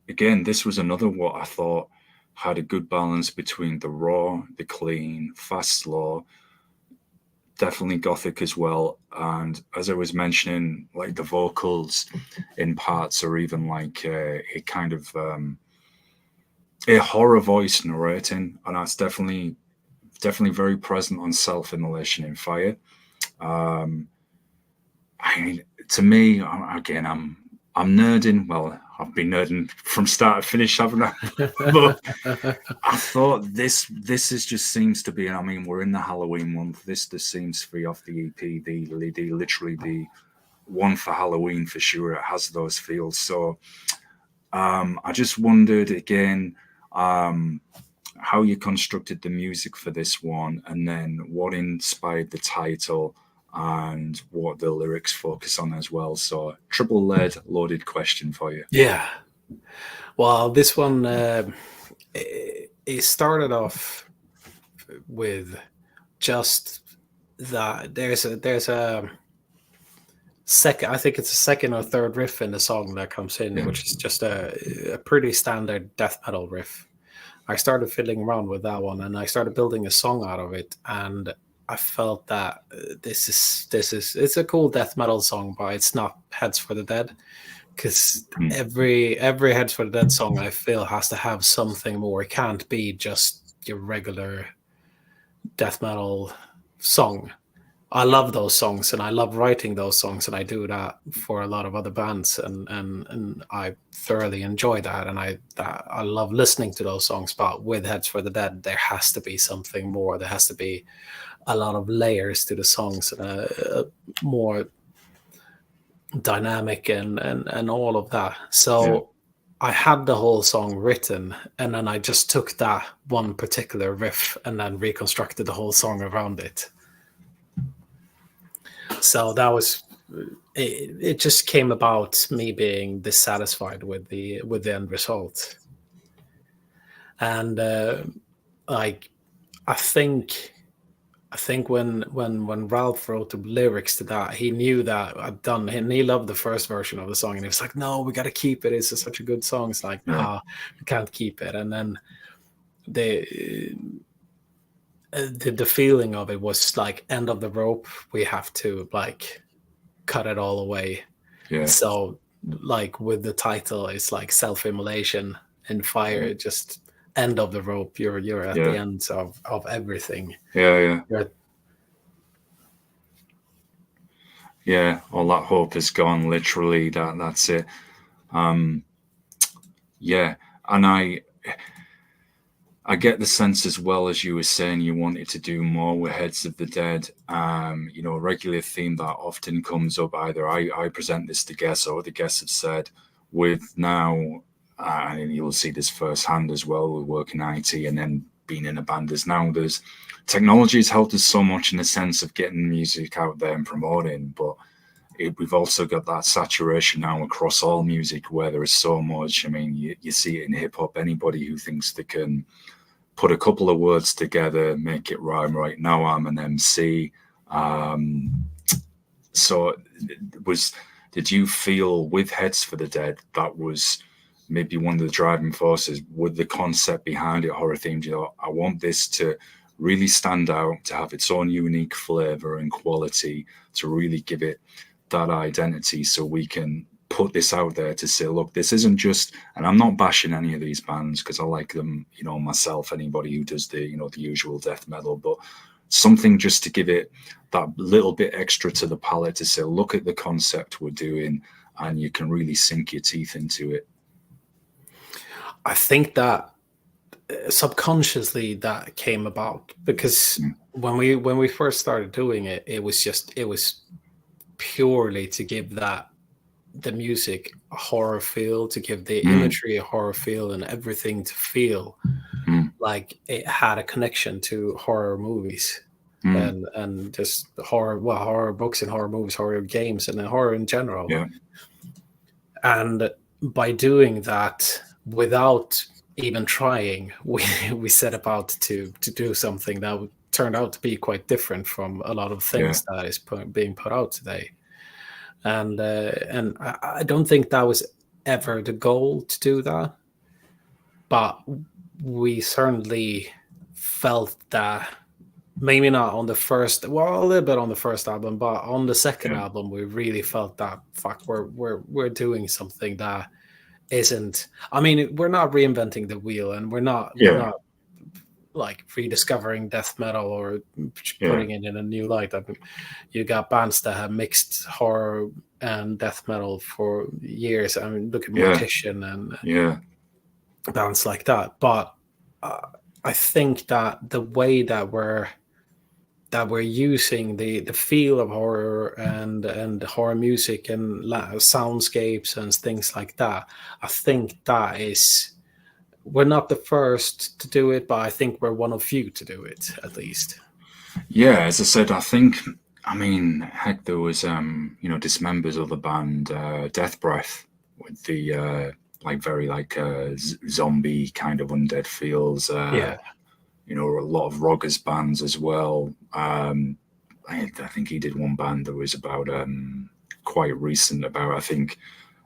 again, this was another what I thought had a good balance between the raw, the clean, fast, slow. Definitely gothic as well, and as I was mentioning, like the vocals in parts are even like a kind of a horror voice narrating, and that's definitely very present on Self-Immolation in Fire. I mean, to me, again, I'm nerding. Well, I've been nerding from start to finish, haven't I? But I thought this just seems to be, I mean, we're in the Halloween month. This seems free off the EP, literally the one for Halloween for sure. It has those feels. So I just wondered again how you constructed the music for this one, and then what inspired the title, and what the lyrics focus on as well. So triple loaded question for you. Yeah. Well, this one, it started off with just that there's a second, I think it's a second or third riff in the song that comes in, which is just a pretty standard death metal riff. I started fiddling around with that one, and I started building a song out of it, and I felt that it's a cool death metal song, but it's not Heads for the Dead. because every Heads for the Dead song I feel has to have something more. It can't be just your regular death metal song. I love those songs and I love writing those songs, and I do that for a lot of other bands, and I thoroughly enjoy that, and I love listening to those songs. But with Heads for the Dead, there has to be something more. There has to be a lot of layers to the songs, more dynamic and all of that. So I had the whole song written, and then I just took that one particular riff and then reconstructed the whole song around it. So that was it. Just came about me being dissatisfied with the end result, and like I think when Ralph wrote the lyrics to that, he knew that I'd done, and he loved the first version of the song, and he was like, "No, we got to keep it. It's such a good song." It's like, "Nah, we can't keep it." And then the feeling of it was like, end of the rope. We have to like cut it all away. Yeah. So like with the title, it's like self-immolation and fire. Just end of the rope. You're at the end of everything. Yeah, all that hope is gone. Literally, that's it. Yeah, and I get the sense as well, as you were saying, you wanted to do more with Heads of the Dead. You know, a regular theme that often comes up, either I present this to guests or the guests have said, with now, and you'll see this firsthand as well, with working IT and then being in a band, as now there's technology has helped us so much in the sense of getting music out there and promoting, but we've also got that saturation now across all music where there is so much. I mean, you see it in hip hop. Anybody who thinks they can put a couple of words together, make it rhyme, right? Now I'm an MC. So did you feel with Heads for the Dead that was maybe one of the driving forces with the concept behind it, horror themed? You know, I want this to really stand out, to have its own unique flavor and quality, to really give it that identity, so we can put this out there to say, look, this isn't just, and I'm not bashing any of these bands because I like them, you know, myself, anybody who does the, you know, the usual death metal, but something just to give it that little bit extra to the palette, to say, look at the concept we're doing, and you can really sink your teeth into it. I think that subconsciously that came about because when we first started doing it, it was purely to give the music a horror feel, to give the imagery a horror feel, and everything to feel like it had a connection to horror movies and just horror books and horror movies, horror games, and horror in general. And by doing that without even trying, we set about to do something that turned out to be quite different from a lot of things that is being put out today. And I don't think that was ever the goal to do that, but we certainly felt that, maybe not on the first, well, a little bit on the first album, but on the second album, we really felt that, fuck, we're doing something that isn't, I mean, we're not reinventing the wheel, and we're not like rediscovering death metal or putting it in a new light. I mean, you got bands that have mixed horror and death metal for years. I mean, look at Mortician and bands like that. But I think that the way that we're using the feel of horror and horror music and soundscapes and things like that, I think that is, we're not the first to do it, but I think we're one of few to do it, at least. Yeah, as I said, I mean, heck, there was, dismembers of the band Death Breath with the very zombie kind of undead feels. You know, a lot of Rogers bands as well. I think he did one band that was about quite recent, about, I think,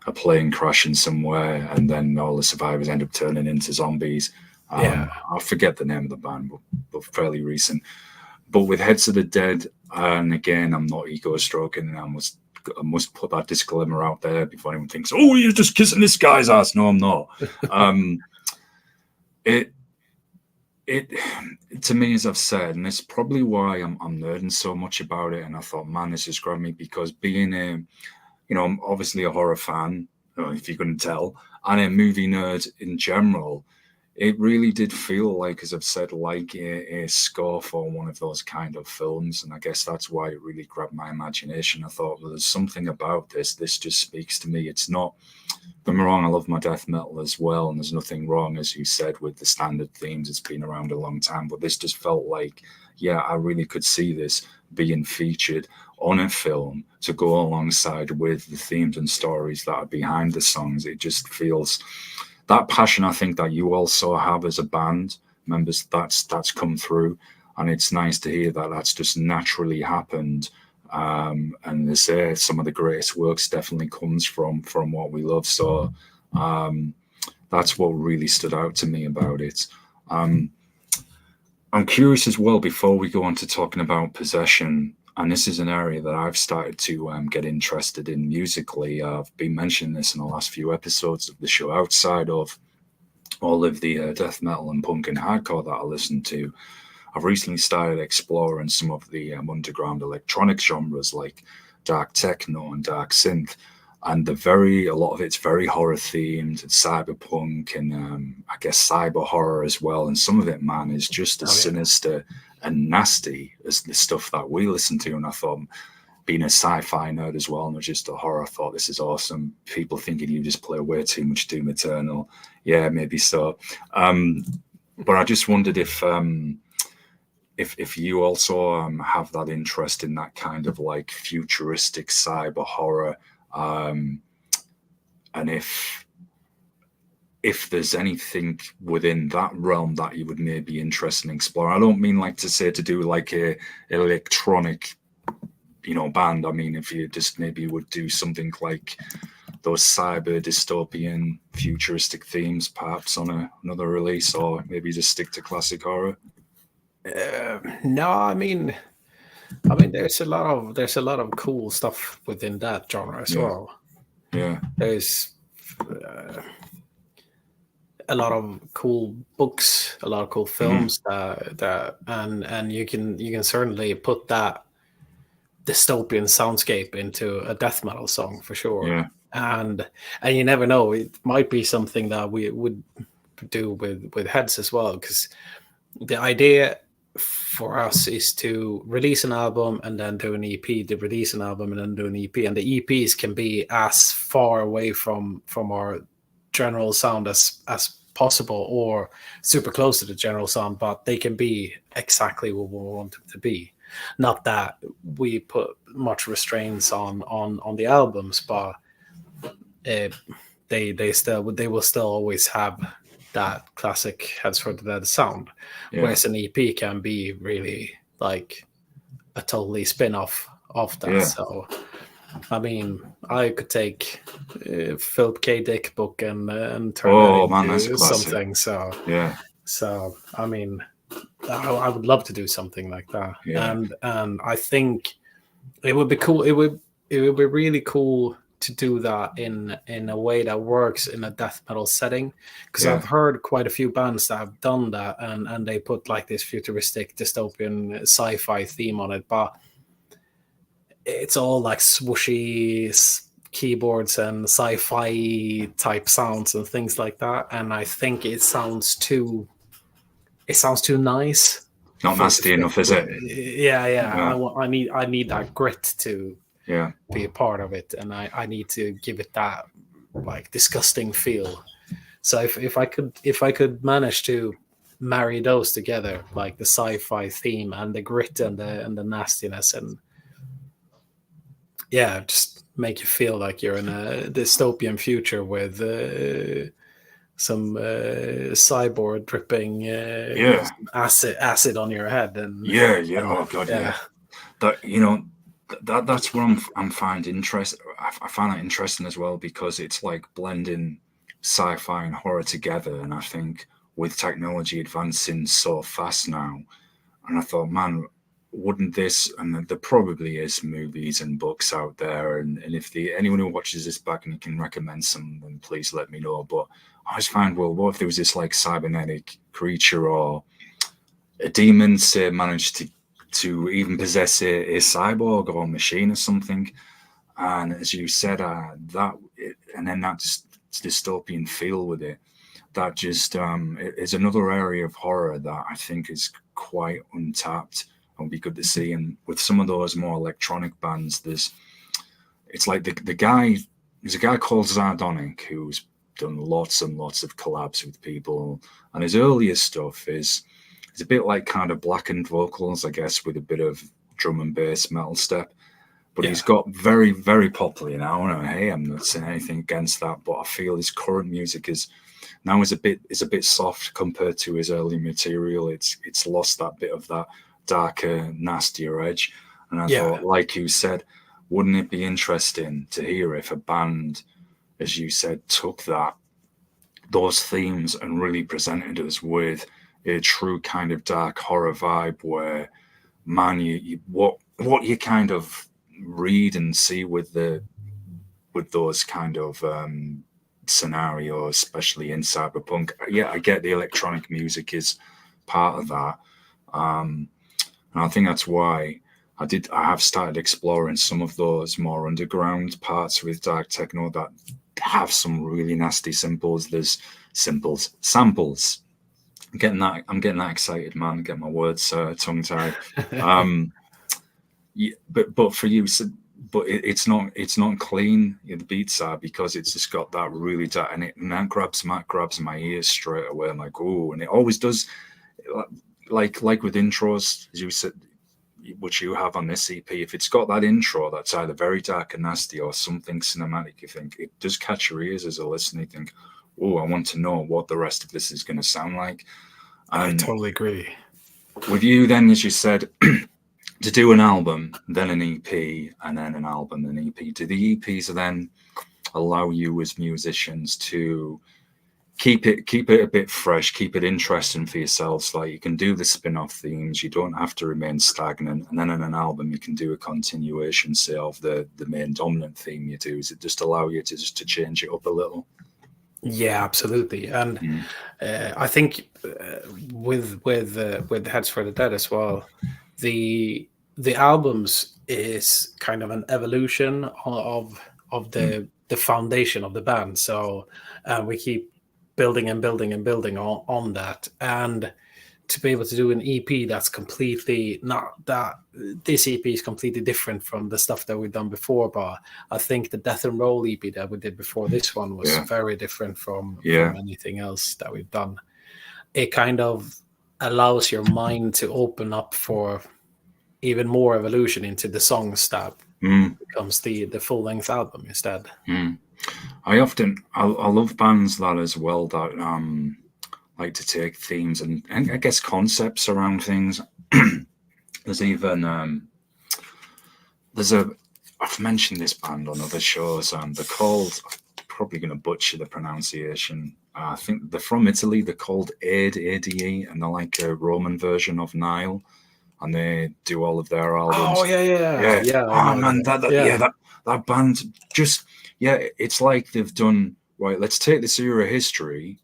a plane crashing somewhere, and then all the survivors end up turning into zombies. I forget the name of the band, but fairly recent. But with Heads of the Dead, and again, I'm not ego stroking, and I must I must put that disclaimer out there before anyone thinks, oh, you're just kissing this guy's ass. No, I'm not. It to me, as I've said, and it's probably why I'm nerding so much about it. And I thought, man, this has grabbed me, because being I'm obviously a horror fan, if you couldn't tell, and a movie nerd in general. It really did feel like, as I've said, like a score for one of those kind of films. And I guess that's why it really grabbed my imagination. I thought, well, there's something about this. This just speaks to me. It's not, don't get me wrong, I love my death metal as well. And there's nothing wrong, as you said, with the standard themes. It's been around a long time. But this just felt like, yeah, I really could see this being featured on a film to go alongside with the themes and stories that are behind the songs. It just feels... that passion, I think, that you also have as a band members, that's come through, and it's nice to hear that that's just naturally happened. And they say some of the greatest works definitely comes from what we love. So that's what really stood out to me about it. I'm curious as well, before we go on to talking about possession, and this is an area that I've started to get interested in musically. I've been mentioning this in the last few episodes of the show. Outside of all of the death metal and punk and hardcore that I listen to, I've recently started exploring some of the underground electronic genres like dark techno and dark synth. And a lot of it's very horror themed, cyberpunk, and I guess cyber horror as well. And some of it, man, is just as sinister and nasty as the stuff that we listen to. And I thought, being a sci-fi nerd as well, not just a horror, I thought, this is awesome. People thinking you just play way too much Doom Eternal. Yeah, maybe so. But I just wondered if you also have that interest in that kind of like futuristic cyber horror, and if there's anything within that realm that you would maybe be interested in exploring. I don't mean like to say to do like a electronic, band. I mean, if you just maybe would do something like those cyber dystopian futuristic themes, perhaps on another release, or maybe just stick to classic horror. No, I mean, there's a lot of cool stuff within that genre as well. Yeah, there's a lot of cool books, a lot of cool films and you can certainly put that dystopian soundscape into a death metal song for sure. Yeah. And you never know, it might be something that we would do with heads as well, because the idea for us is to release an album and then do an EP, to release an album and then do an EP, and the EPs can be as far away from our general sound as possible, or super close to the general sound, but they can be exactly what we want them to be. Not that we put much restraints on the albums, but they will still always have that classic Heads for the Dead sound. Yeah. Whereas an EP can be really like a totally spin-off of that. Yeah. So I mean, I could take Philip K. Dick book and turn that into something. So yeah. So I mean, I would love to do something like that. Yeah. And I think it would be cool. It would be really cool to do that in a way that works in a death metal setting, because I've heard quite a few bands that have done that, and they put like this futuristic dystopian sci-fi theme on it, but it's all like swooshy keyboards and sci-fi type sounds and things like that, and I think it sounds too nice. Not nasty enough, is it? Yeah. I need that grit to be a part of it, and I need to give it that like disgusting feel. So if I could manage to marry those together, like the sci-fi theme and the grit and the nastiness, and just make you feel like you're in a dystopian future with some cyborg dripping acid on your head, and oh god, that that's what I'm finding interest. I find that interesting as well, because it's like blending sci-fi and horror together, and I think with technology advancing so fast now, and I thought, man, wouldn't this, and there probably is movies and books out there, and if anyone who watches this back and you can recommend some, then please let me know. But I always find, well, what if there was this like cybernetic creature or a demon, say, managed to even possess a cyborg or a machine or something, and as you said, and then that just dystopian feel with it, that just is another area of horror that I think is quite untapped. It'll be good to see. And with some of those more electronic bands, it's like there's a guy called Zardonic who's done lots and lots of collabs with people, and his earlier stuff is a bit like kind of blackened vocals, I guess, with a bit of drum and bass metal step. But he's got very, very popular now. And hey, I'm not saying anything against that, but I feel his current music is a bit soft compared to his early material. It's lost that bit of that darker, nastier edge. And I thought, like you said, wouldn't it be interesting to hear if a band, as you said, took those themes and really presented us with a true kind of dark horror vibe where, man, what you kind of read and see with those kind of scenarios, especially in cyberpunk. Yeah, I get the electronic music is part of that, and I think that's why I have started exploring some of those more underground parts with dark techno that have some really nasty samples. I'm getting that excited, man. Get my words tongue tied. Yeah, but for you, but it's not clean. The beats are, because it's just got that really dark, and that grabs my ears straight away. I'm like, oh, and it always does. Like with intros, as you said, which you have on this EP, if it's got that intro that's either very dark and nasty or something cinematic, you think it does catch your ears as a listener. You think, oh, I want to know what the rest of this is going to sound like. And I totally agree. With you, then, as you said, to do an album, then an EP, and then an album, and an EP, do the EPs then allow you as musicians to keep it a bit fresh, keep it interesting for yourselves? Like, you can do the spin-off themes, you don't have to remain stagnant, and then in an album you can do a continuation, say, of the main dominant theme you do. Does it just allow you to change it up a little? Yeah, absolutely. And I think with Heads for the Dead as well, the albums is kind of an evolution of the foundation of the band. So we keep building and building and building on that, and to be able to do an EP that's completely not that. This EP is completely different from the stuff that we've done before, but I think the Death and Roll EP that we did before this one was very different from anything else that we've done. It kind of allows your mind to open up for even more evolution into the songs that becomes the full-length album instead. I love bands that as well, that like to take themes and I guess concepts around things. There's even I've mentioned this band on other shows, and they're called, I'm probably going to butcher the pronunciation. I think they're from Italy. They're called ADE, and they're like a Roman version of Nile, and they do all of their albums. Oh yeah. Oh man, that band just it's like they've done right. Let's take this era history,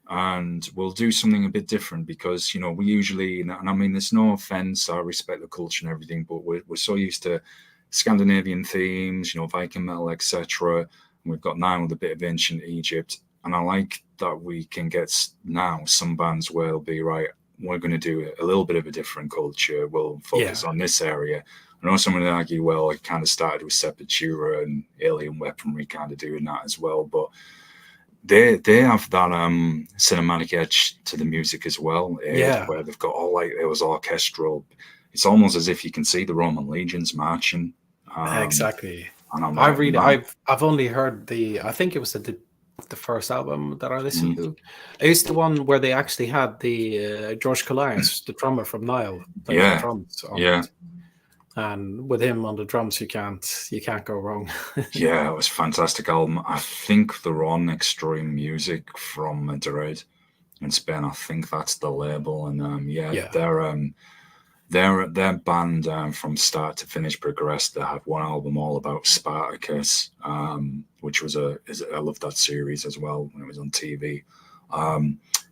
and we'll do something a bit different, because we usually, and I mean, there's no offense, I respect the culture and everything, but we're so used to Scandinavian themes, Viking metal, etc. And we've got now with a bit of ancient Egypt, and I like that we can get now some bands where it'll be right, we're going to do a little bit of a different culture, we'll focus on this area. I know someone would argue, well, it kind of started with Sepultura and Alien Weaponry kind of doing that as well, but they have that cinematic edge to the music as well, where they've got all like, it was orchestral. It's almost as if you can see the Roman legions marching. Exactly. And I'm I've only heard I think it was the first album that I listened to. It's the one where they actually had the George Colias, the drummer from Nile, playing the drums on it. And with him on the drums, you can't go wrong. Yeah, it was a fantastic album. I think they're on Extreme Music from Madrid in Spain. I think that's the label, and they're their band from start to finish progressed. They have one album all about Spartacus, which was I loved that series as well when it was on TV.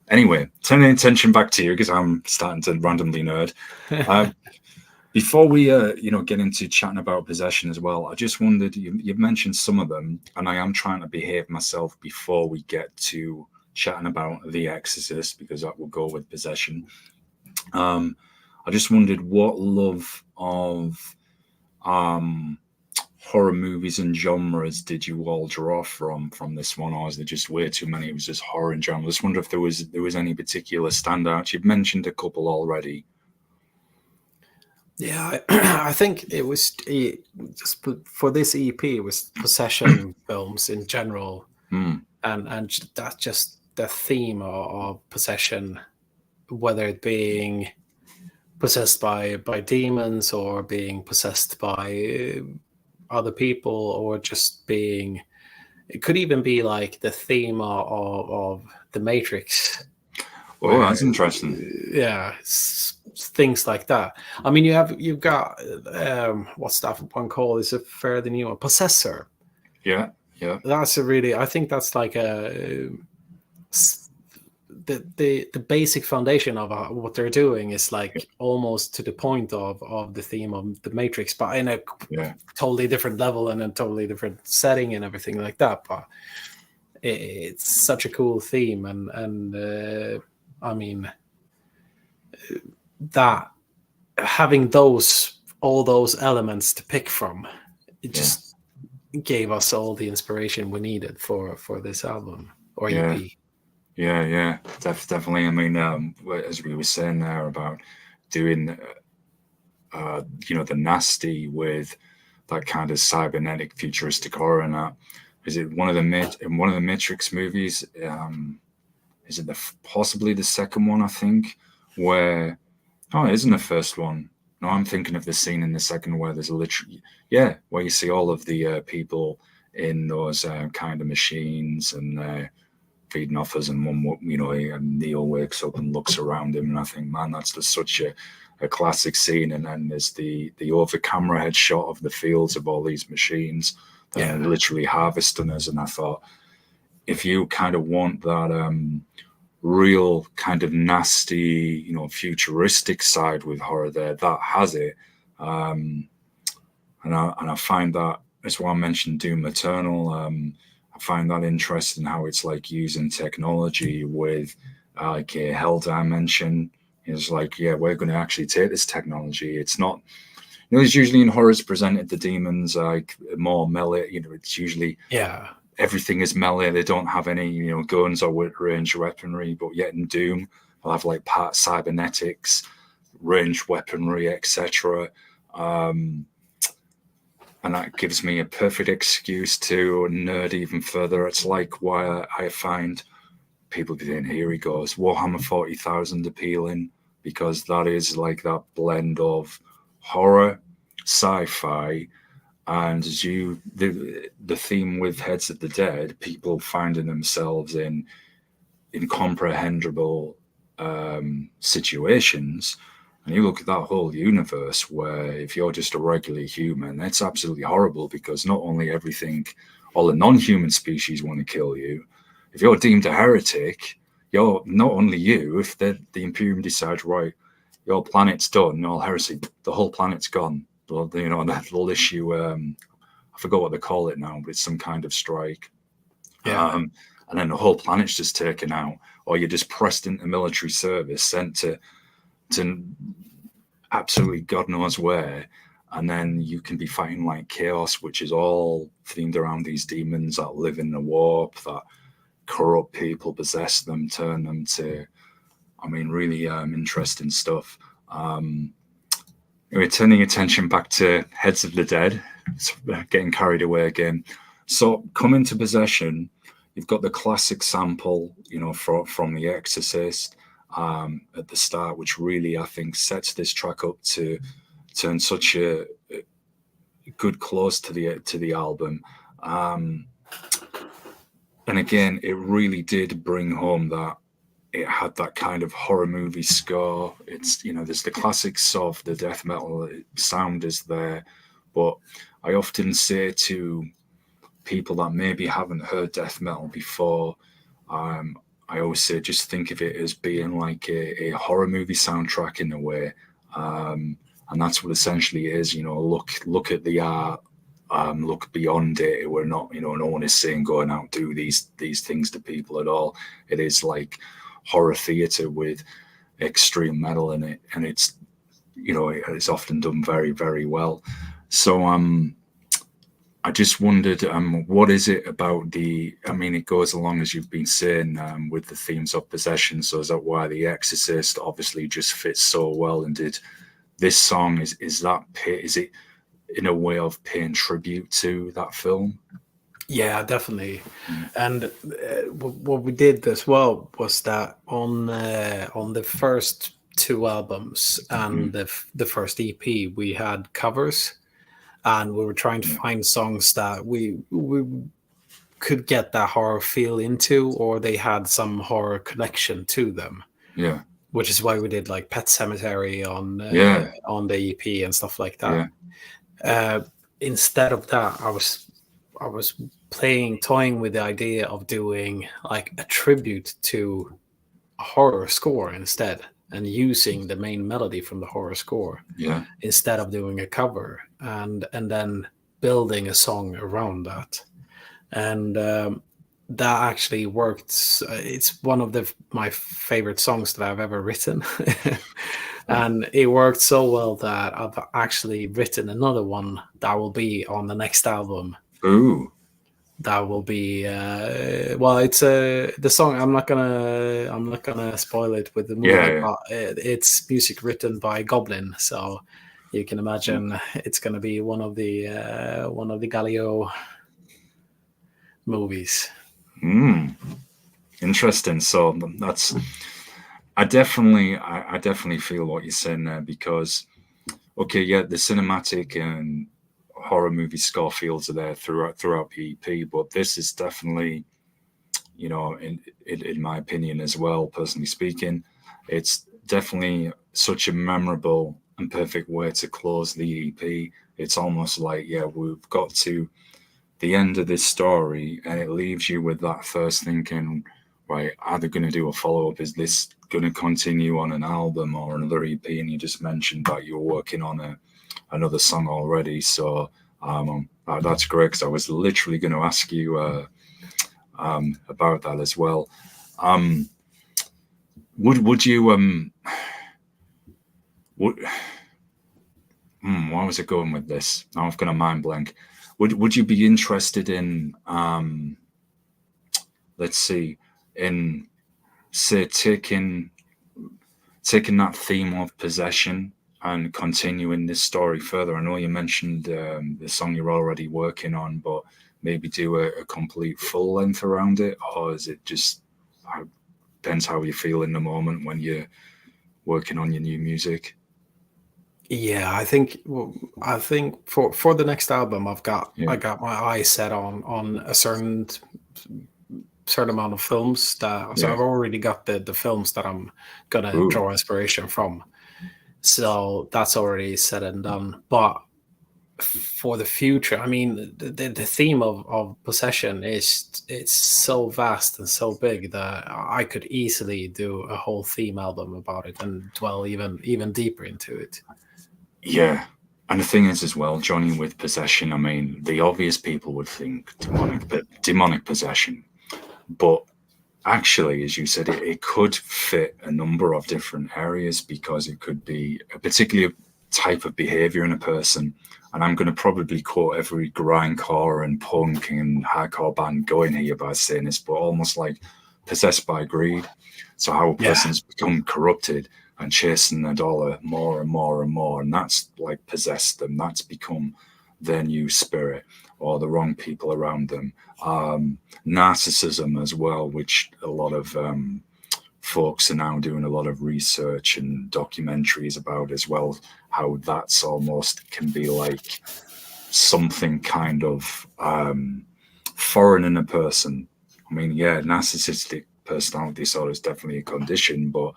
Anyway, turning attention back to you because I'm starting to randomly nerd. Before we get into chatting about possession as well, I just wondered, you've mentioned some of them, and I am trying to behave myself before we get to chatting about The Exorcist, because that will go with possession. I just wondered what love of horror movies and genres did you all draw from this one, or is there just way too many? It was just horror in general. I just wonder if there was any particular standouts. You've mentioned a couple already. Yeah, I think it was just for this EP. It was possession films in general, and that's just the theme of possession, whether it being possessed by demons or being possessed by other people, or just being. It could even be like the theme of the Matrix. Oh, that's interesting. Yeah, things like that. I mean, you've got what's that one called? Is a fairly new one, Possessor. Yeah. That's I think that's like the basic foundation of what they're doing is like almost to the point of the theme of the Matrix, but in a totally different level and a totally different setting and everything like that. But it's such a cool theme, and I mean, that having all those elements to pick from, it just gave us all the inspiration we needed for this album or EP. Yeah, definitely. I mean, as we were saying there about doing, the nasty with that kind of cybernetic futuristic horror, and that is it. One of the Matrix movies. Is it possibly the second one? I think where. Oh, it isn't the first one. No, I'm thinking of the scene in the second where there's where you see all of the people in those kind of machines and feeding off us, and one, and Neo wakes up and looks around him, and I think, man, that's just such a classic scene. And then there's the over camera head shot of the fields of all these machines that are literally harvesting us, and I thought, if you kind of want that real kind of nasty, futuristic side with horror there, that has it. And I find that, that's why I mentioned Doom Eternal. I find that interesting how it's like using technology with like a hell dimension. It's like, we're going to actually take this technology. It's not, it's usually in horrors presented the demons like more melee, it's usually everything is melee. They don't have any, guns or ranged weaponry. But yet in Doom, they'll have like part cybernetics, ranged weaponry, etc. And that gives me a perfect excuse to nerd even further. It's like why I find people saying, here he goes, Warhammer 40,000 appealing, because that is like that blend of horror, sci-fi, and as the theme with Heads of the Dead, people finding themselves in incomprehensible situations. And you look at that whole universe where if you're just a regular human, that's absolutely horrible, because not only all the non-human species want to kill you. If you're deemed a heretic, you're not only you, if the Imperium decides, right, your planet's done, all heresy, the whole planet's gone. They'll issue, I forgot what they call it now, but it's some kind of strike. And then the whole planet's just taken out, or you're just pressed into military service, sent to absolutely God knows where. And then you can be fighting like chaos, which is all themed around these demons that live in the warp, that corrupt people, possess them, turn them to, really interesting stuff. Anyway, turning attention back to Heads of the Dead, it's getting carried away again. So coming to possession, you've got the classic sample, from The Exorcist at the start, which really, I think, sets this track up to turn such a good close to the album. And again, it really did bring home that it had that kind of horror movie score. It's, you know, there's the classics of the death metal sound is there, but I often say to people that maybe haven't heard death metal before, I always say just think of it as being like a horror movie soundtrack in a way, and that's what essentially it is. You know, look at the art, look beyond it. We're not, you know, no one is saying go and out do these things to people at all. It is like horror theater with extreme metal in it, and it's, you know, it's often done very, very well. So I just wondered, what is it about I mean, it goes along as you've been saying with the themes of possession. So is that why The Exorcist obviously just fits so well? And did this song, is it in a way of paying tribute to that film? Yeah, definitely. And what we did as well was that on the first two albums and the first EP, we had covers, and we were trying to find songs that we could get that horror feel into, or they had some horror connection to them. Yeah. Which is why we did like Pet Cemetery on the EP and stuff like that. Yeah. Instead of that, I was toying with the idea of doing like a tribute to a horror score instead, and using the main melody from the horror score instead of doing a cover, and then building a song around that. And that actually worked. It's one of my favorite songs that I've ever written. And it worked so well that I've actually written another one that will be on the next album. Ooh. That will be well, it's the song. I'm not gonna spoil it with the movie, but it's music written by Goblin, so you can imagine it's gonna be one of the Galileo movies. Interesting. So that's I definitely feel what you're saying there, because the cinematic and horror movie score fields are there throughout the EP, but this is definitely, you know, in my opinion as well, personally speaking, it's definitely such a memorable and perfect way to close the EP. It's almost like, we've got to the end of this story, and it leaves you with that first thinking, right, are they going to do a follow-up? Is this going to continue on an album or another EP? And you just mentioned that you're working on another song already, so that's great, because I was literally going to ask you about that as well. Would you why was I going with this? Now I've got a mind blank. Would you be interested in let's see, in say taking that theme of possession and continuing this story further? I know you mentioned the song you're already working on, but maybe do a complete full length around it, or is it just depends how you feel in the moment when you're working on your new music? Yeah, I think for the next album, I got my eyes set on a certain amount of films that, so I've already got the films that I'm gonna draw inspiration from. So that's already said and done. But for the future, I mean, the theme of possession it's so vast and so big that I could easily do a whole theme album about it and dwell even deeper into it. Yeah. And the thing is as well, Jonny, with possession, I mean, the obvious people would think demonic possession. But actually, as you said, it could fit a number of different areas, because it could be a particular type of behavior in a person. And I'm going to probably quote every grindcore and punk and hardcore band going here by saying this, but almost like possessed by greed. So how a person's become corrupted and chasing the dollar more and more and more, and that's like possessed them. That's become their new spirit, or the wrong people around them. Narcissism as well, which a lot of folks are now doing a lot of research and documentaries about as well, how that's almost can be like something kind of foreign in a person. I mean, narcissistic personality disorder is definitely a condition, but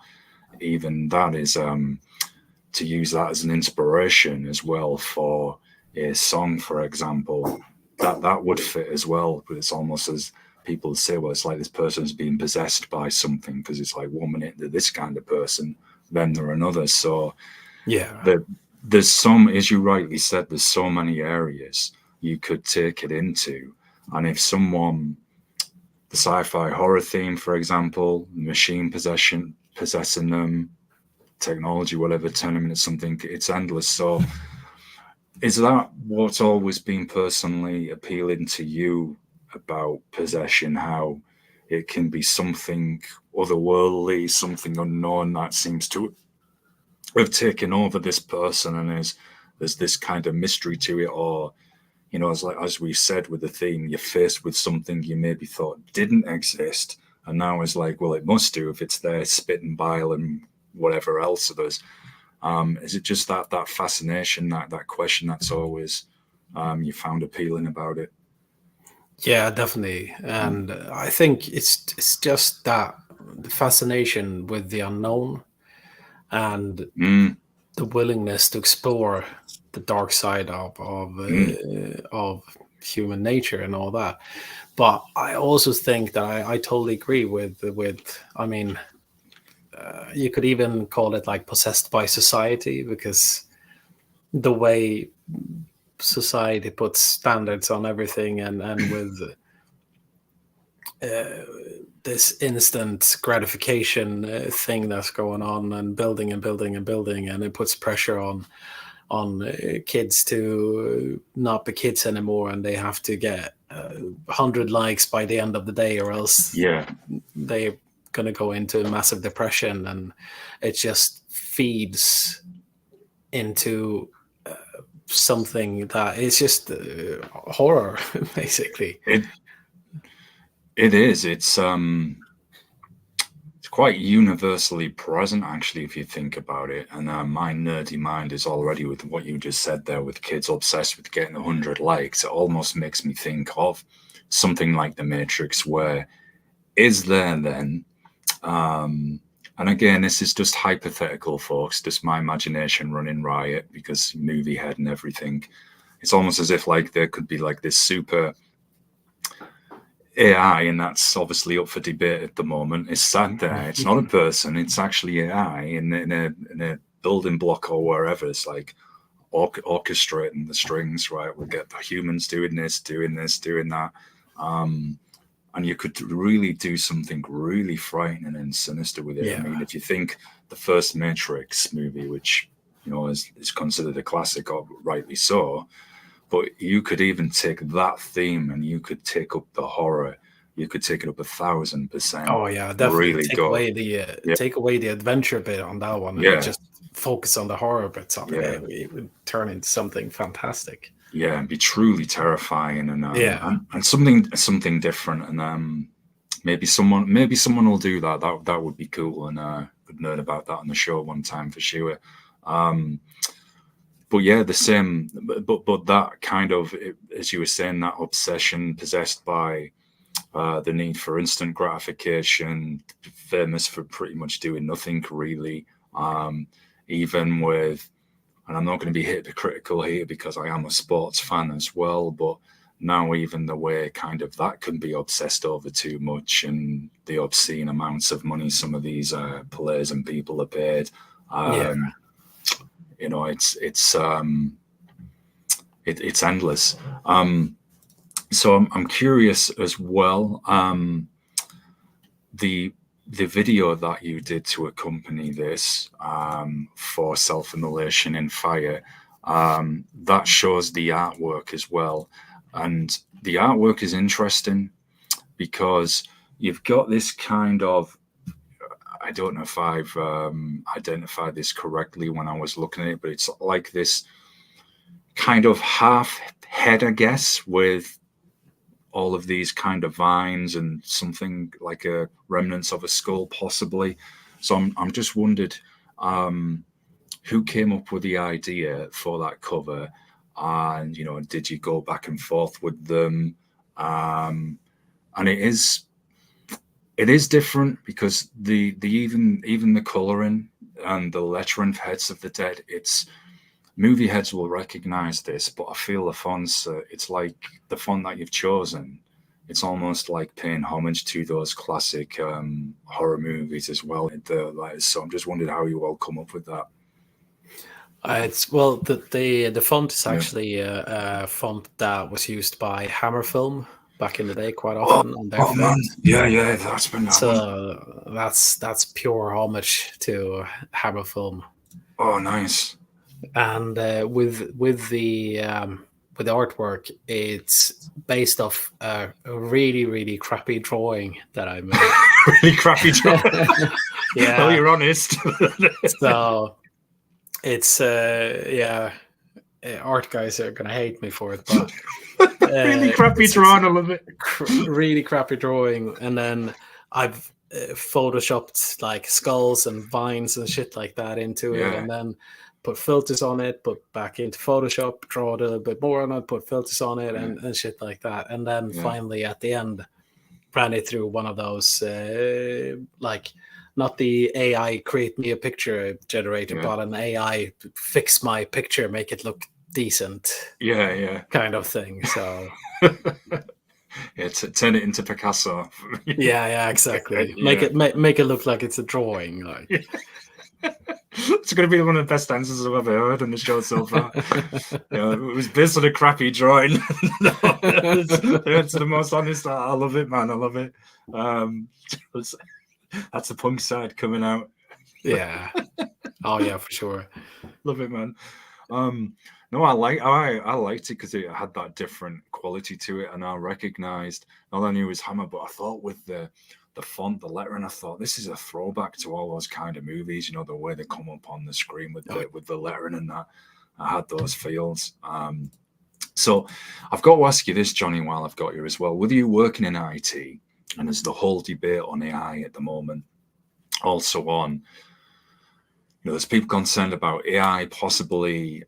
even that is to use that as an inspiration as well for a song, for example, that would fit as well. But it's almost as people say, well, it's like this person's being possessed by something, because it's like 1 minute they're this kind of person, then they're another. So yeah, there's some, as you rightly said, there's so many areas you could take it into. And if someone, the sci-fi horror theme, for example, machine possessing them, technology, whatever, turn them into something, it's endless. So is that what's always been personally appealing to you about possession, how it can be something otherworldly, something unknown that seems to have taken over this person, and there's this kind of mystery to it? Or, you know, as we said with the theme, you're faced with something you maybe thought didn't exist, and now it's like, well, it must do if it's there, spitting bile and whatever else it is. Is it just that fascination, that question that's always you found appealing about it? yeah, definitely. And I think it's just that the fascination with the unknown and the willingness to explore the dark side of human nature and all that. But I also think that I totally agree with I mean, you could even call it like possessed by society, because the way society puts standards on everything, and with this instant gratification thing that's going on, and building and building and building, and it puts pressure on kids to not be kids anymore, and they have to get 100 likes by the end of the day, or else they're going to go into massive depression. And it just feeds into something that is just horror, basically. It is. It's quite universally present, actually, if you think about it. And my nerdy mind is already, with what you just said there, with kids obsessed with getting 100 likes. It almost makes me think of something like The Matrix, where is there then? And again, this is just hypothetical, folks, just my imagination running riot, because movie head and everything. It's almost as if like there could be like this super AI, and that's obviously up for debate at the moment, is sat there. It's not a person, it's actually AI in a building block or wherever. It's like orchestrating the strings, right? We'll get the humans doing this, doing that. And you could really do something really frightening and sinister with it. Yeah. I mean, if you think the first Matrix movie, which, you know, is considered a classic, or rightly so, but you could even take that theme and you could take up the horror. You could take it up 1,000%. Oh yeah, definitely. Really Take away the adventure bit on that one, and just focus on the horror bits of it. It would turn into something fantastic. Yeah, and be truly terrifying, and something different. And maybe someone will do that. That would be cool, and could nerd about that on the show one time for sure. But yeah, the same. But that kind of, as you were saying, that obsession, possessed by the need for instant gratification, famous for pretty much doing nothing really. Even with, and I'm not going to be hypocritical here because I am a sports fan as well, but now even the way kind of that can be obsessed over too much, and the obscene amounts of money some of these players and people are paid. You know, it's endless. So I'm curious as well. The video that you did to accompany this for Self-Immolation in Fire, that shows the artwork as well. And the artwork is interesting because you've got this kind of, I don't know if I've identified this correctly when I was looking at it, but it's like this kind of half head, I guess, with all of these kind of vines and something like a remnants of a skull, possibly. So I'm just wondered who came up with the idea for that cover, and, you know, did you go back and forth with them? And It is different because the even the coloring and the lettering for Heads of the Dead, it's movie heads will recognize this, but I feel the fonts, it's like the font that you've chosen. It's almost like paying homage to those classic horror movies as well. So I'm just wondering how you all come up with that. It's well, the font is actually a font that was used by Hammer Film back in the day quite often on their man, yeah, that's been that so one. That's pure homage to Hammer Film. Oh, nice. And with the artwork, it's based off a really crappy drawing that I made. Really crappy drawing. Yeah. Well, you're honest. So it's art guys are gonna hate me for it, but really crappy drawing. I love it. Really crappy drawing, and then I've photoshopped like skulls and vines and shit like that into it, and then put filters on it, put back into Photoshop, draw it a little bit more on it, put filters on it, and shit like that, and then finally at the end ran it through one of those like not the AI create me a picture generator, but an AI fix my picture, make it look decent. Yeah. Kind of thing. So turn it into Picasso. yeah, exactly. Make it look like it's a drawing. Like it's going to be one of the best answers I've ever heard on the show so far. It was based on a crappy drawing. It's the most honest. I love it, man. I love it. That's the punk side coming out. Yeah. Oh yeah, for sure. Love it, man. No, I liked it because it had that different quality to it, and I recognized not only it was Hammer, but I thought with the font, the lettering, I thought this is a throwback to all those kind of movies, you know, the way they come up on the screen with the lettering and that. I had those feels. So I've got to ask you this, Jonny, while I've got you as well. With you working in IT, and there's the whole debate on AI at the moment, also on, there's people concerned about AI possibly,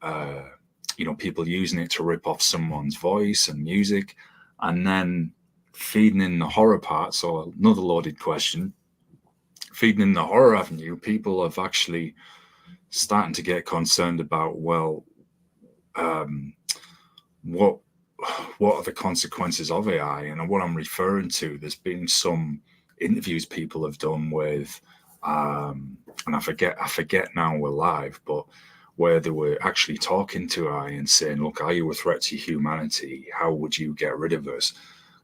people using it to rip off someone's voice and music, and then feeding in the horror part. So another loaded question. Feeding in the horror avenue, people have actually starting to get concerned about, well, what are the consequences of AI? And what I'm referring to, there's been some interviews people have done with, and I forget now we're live, but where they were actually talking to AI and saying, look, are you a threat to humanity? How would you get rid of us?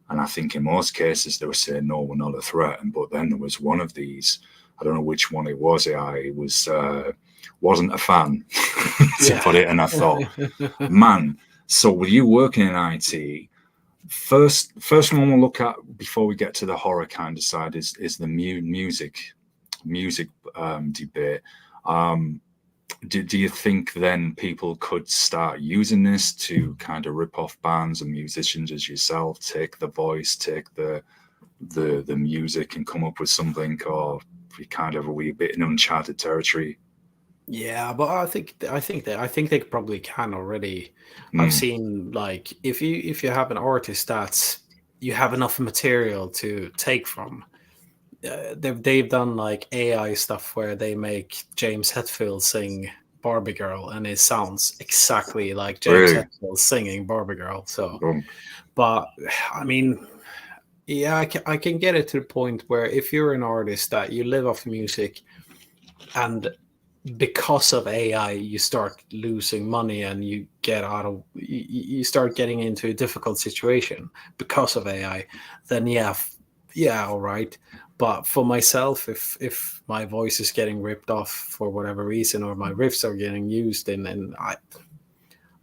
And I think in most cases they were saying, no, we're not a threat. But then there was one of these, I don't know which one it was, AI wasn't a fan, to put it. And I thought, man, so with you working in IT, first one we'll look at before we get to the horror kind of side is the music debate. Do you think then people could start using this to kind of rip off bands and musicians as yourself, take the voice, take the music and come up with something, or are we a bit in uncharted territory? Yeah, but I think they probably can already. I've seen, like, if you have an artist that's you have enough material to take from. They've done like AI stuff where they make James Hetfield sing Barbie Girl, and it sounds exactly like James Hetfield singing Barbie Girl. So, but I mean, yeah, I can get it to the point where if you're an artist that you live off music, and because of AI you start losing money and you start getting into a difficult situation because of AI, then yeah, all right. But for myself, if my voice is getting ripped off for whatever reason, or my riffs are getting used, and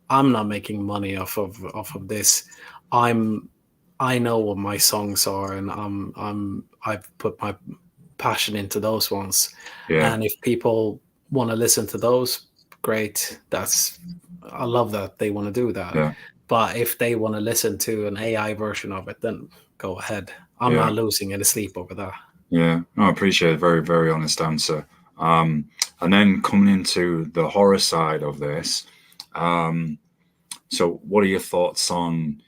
I'm not making money off of this. I know what my songs are, and I've put my passion into those ones. Yeah. And if people want to listen to those, great. I love that they want to do that. Yeah. But if they want to listen to an AI version of it, then go ahead. I'm not losing any sleep over that. Yeah, no, I appreciate a very, very honest answer. And then coming into the horror side of this, so what are your thoughts on,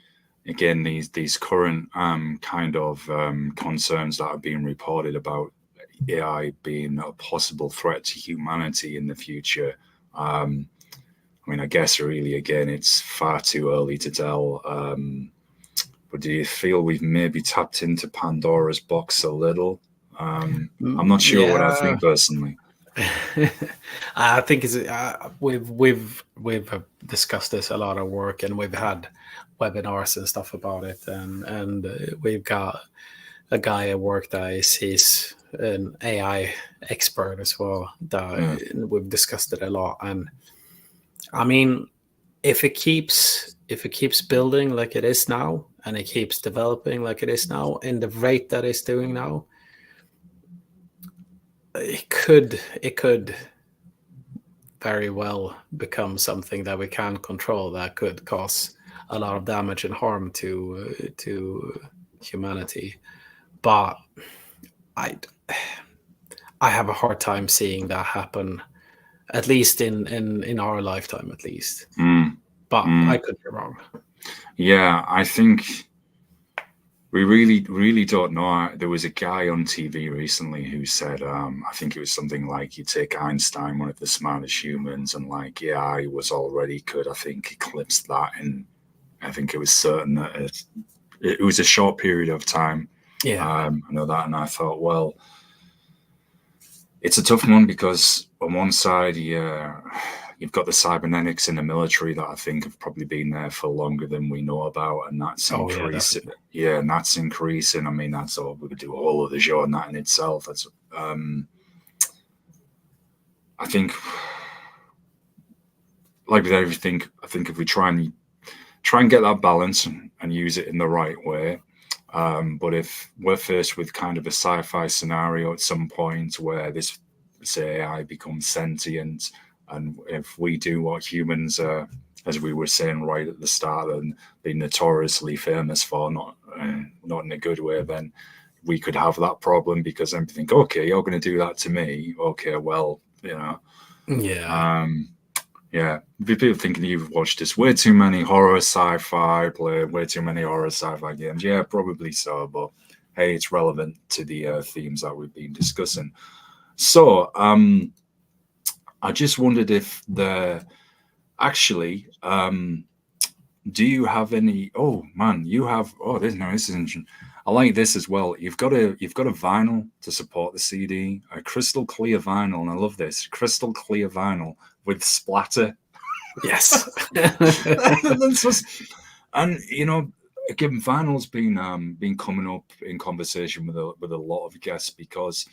again, these current kind of concerns that are being reported about AI being a possible threat to humanity in the future. I mean, I guess really, again, it's far too early to tell. But do you feel we've maybe tapped into Pandora's box a little? I'm not sure what I think personally. I think it's we've discussed this a lot at work, and we've had webinars and stuff about it, and we've got a guy at work that he's an AI expert as well. That we've discussed it a lot, and I mean, if it keeps building like it is now, and it keeps developing like it is now, in the rate that it's doing now, it could very well become something that we can control, that could cause a lot of damage and harm to humanity. But I have a hard time seeing that happen, at least in our lifetime, at least. But I could be wrong. Yeah, I think we really don't know. There was a guy on TV recently who said, I think it was something like, you take Einstein, one of the smartest humans, and like, yeah, he was already could, I think, eclipse that. And I think it was certain that it was a short period of time. Yeah. I know that. And I thought, well, it's a tough one, because on one side, you've got the cybernetics in the military that I think have probably been there for longer than we know about, and that's increasing. Yeah, and that's increasing. I mean, that's all, we could do a whole other show on that in itself. That's I think, like with everything, I think if we try and get that balance and use it in the right way. But if we're faced with kind of a sci-fi scenario at some point where this, say, AI becomes sentient, and if we do what humans, as we were saying right at the start, and be notoriously famous for, not in a good way, then we could have that problem, because then we think, okay, you're going to do that to me. Okay, well, Yeah. Yeah, people thinking you've watched this way too many horror sci-fi, played way too many horror sci-fi games. Yeah, probably so, but hey, it's relevant to the themes that we've been discussing. So, I just wondered if actually, do you have any? Oh man, you have. Oh, this is interesting. I like this as well. You've got a vinyl to support the CD, a crystal clear vinyl, and I love this crystal clear vinyl with splatter. Yes. And again, vinyl's been coming up in conversation with a lot of guests, because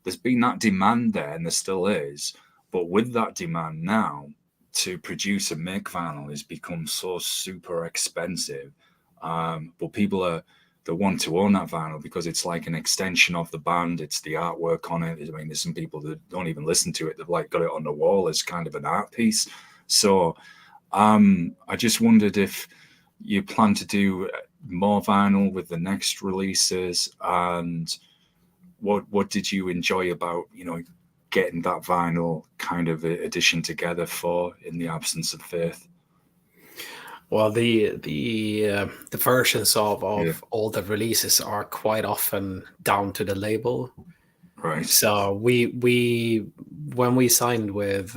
there's been that demand there, and there still is. But with that demand now, to produce and make vinyl has become so super expensive. But people they want to own that vinyl because it's like an extension of the band. It's the artwork on it. I mean, there's some people that don't even listen to it. They've like got it on the wall as kind of an art piece. So I just wondered if you plan to do more vinyl with the next releases, and what did you enjoy about, getting that vinyl kind of edition together for In the Absence of Faith? Well, the versions of all the releases are quite often down to the label. Right. So we when we signed with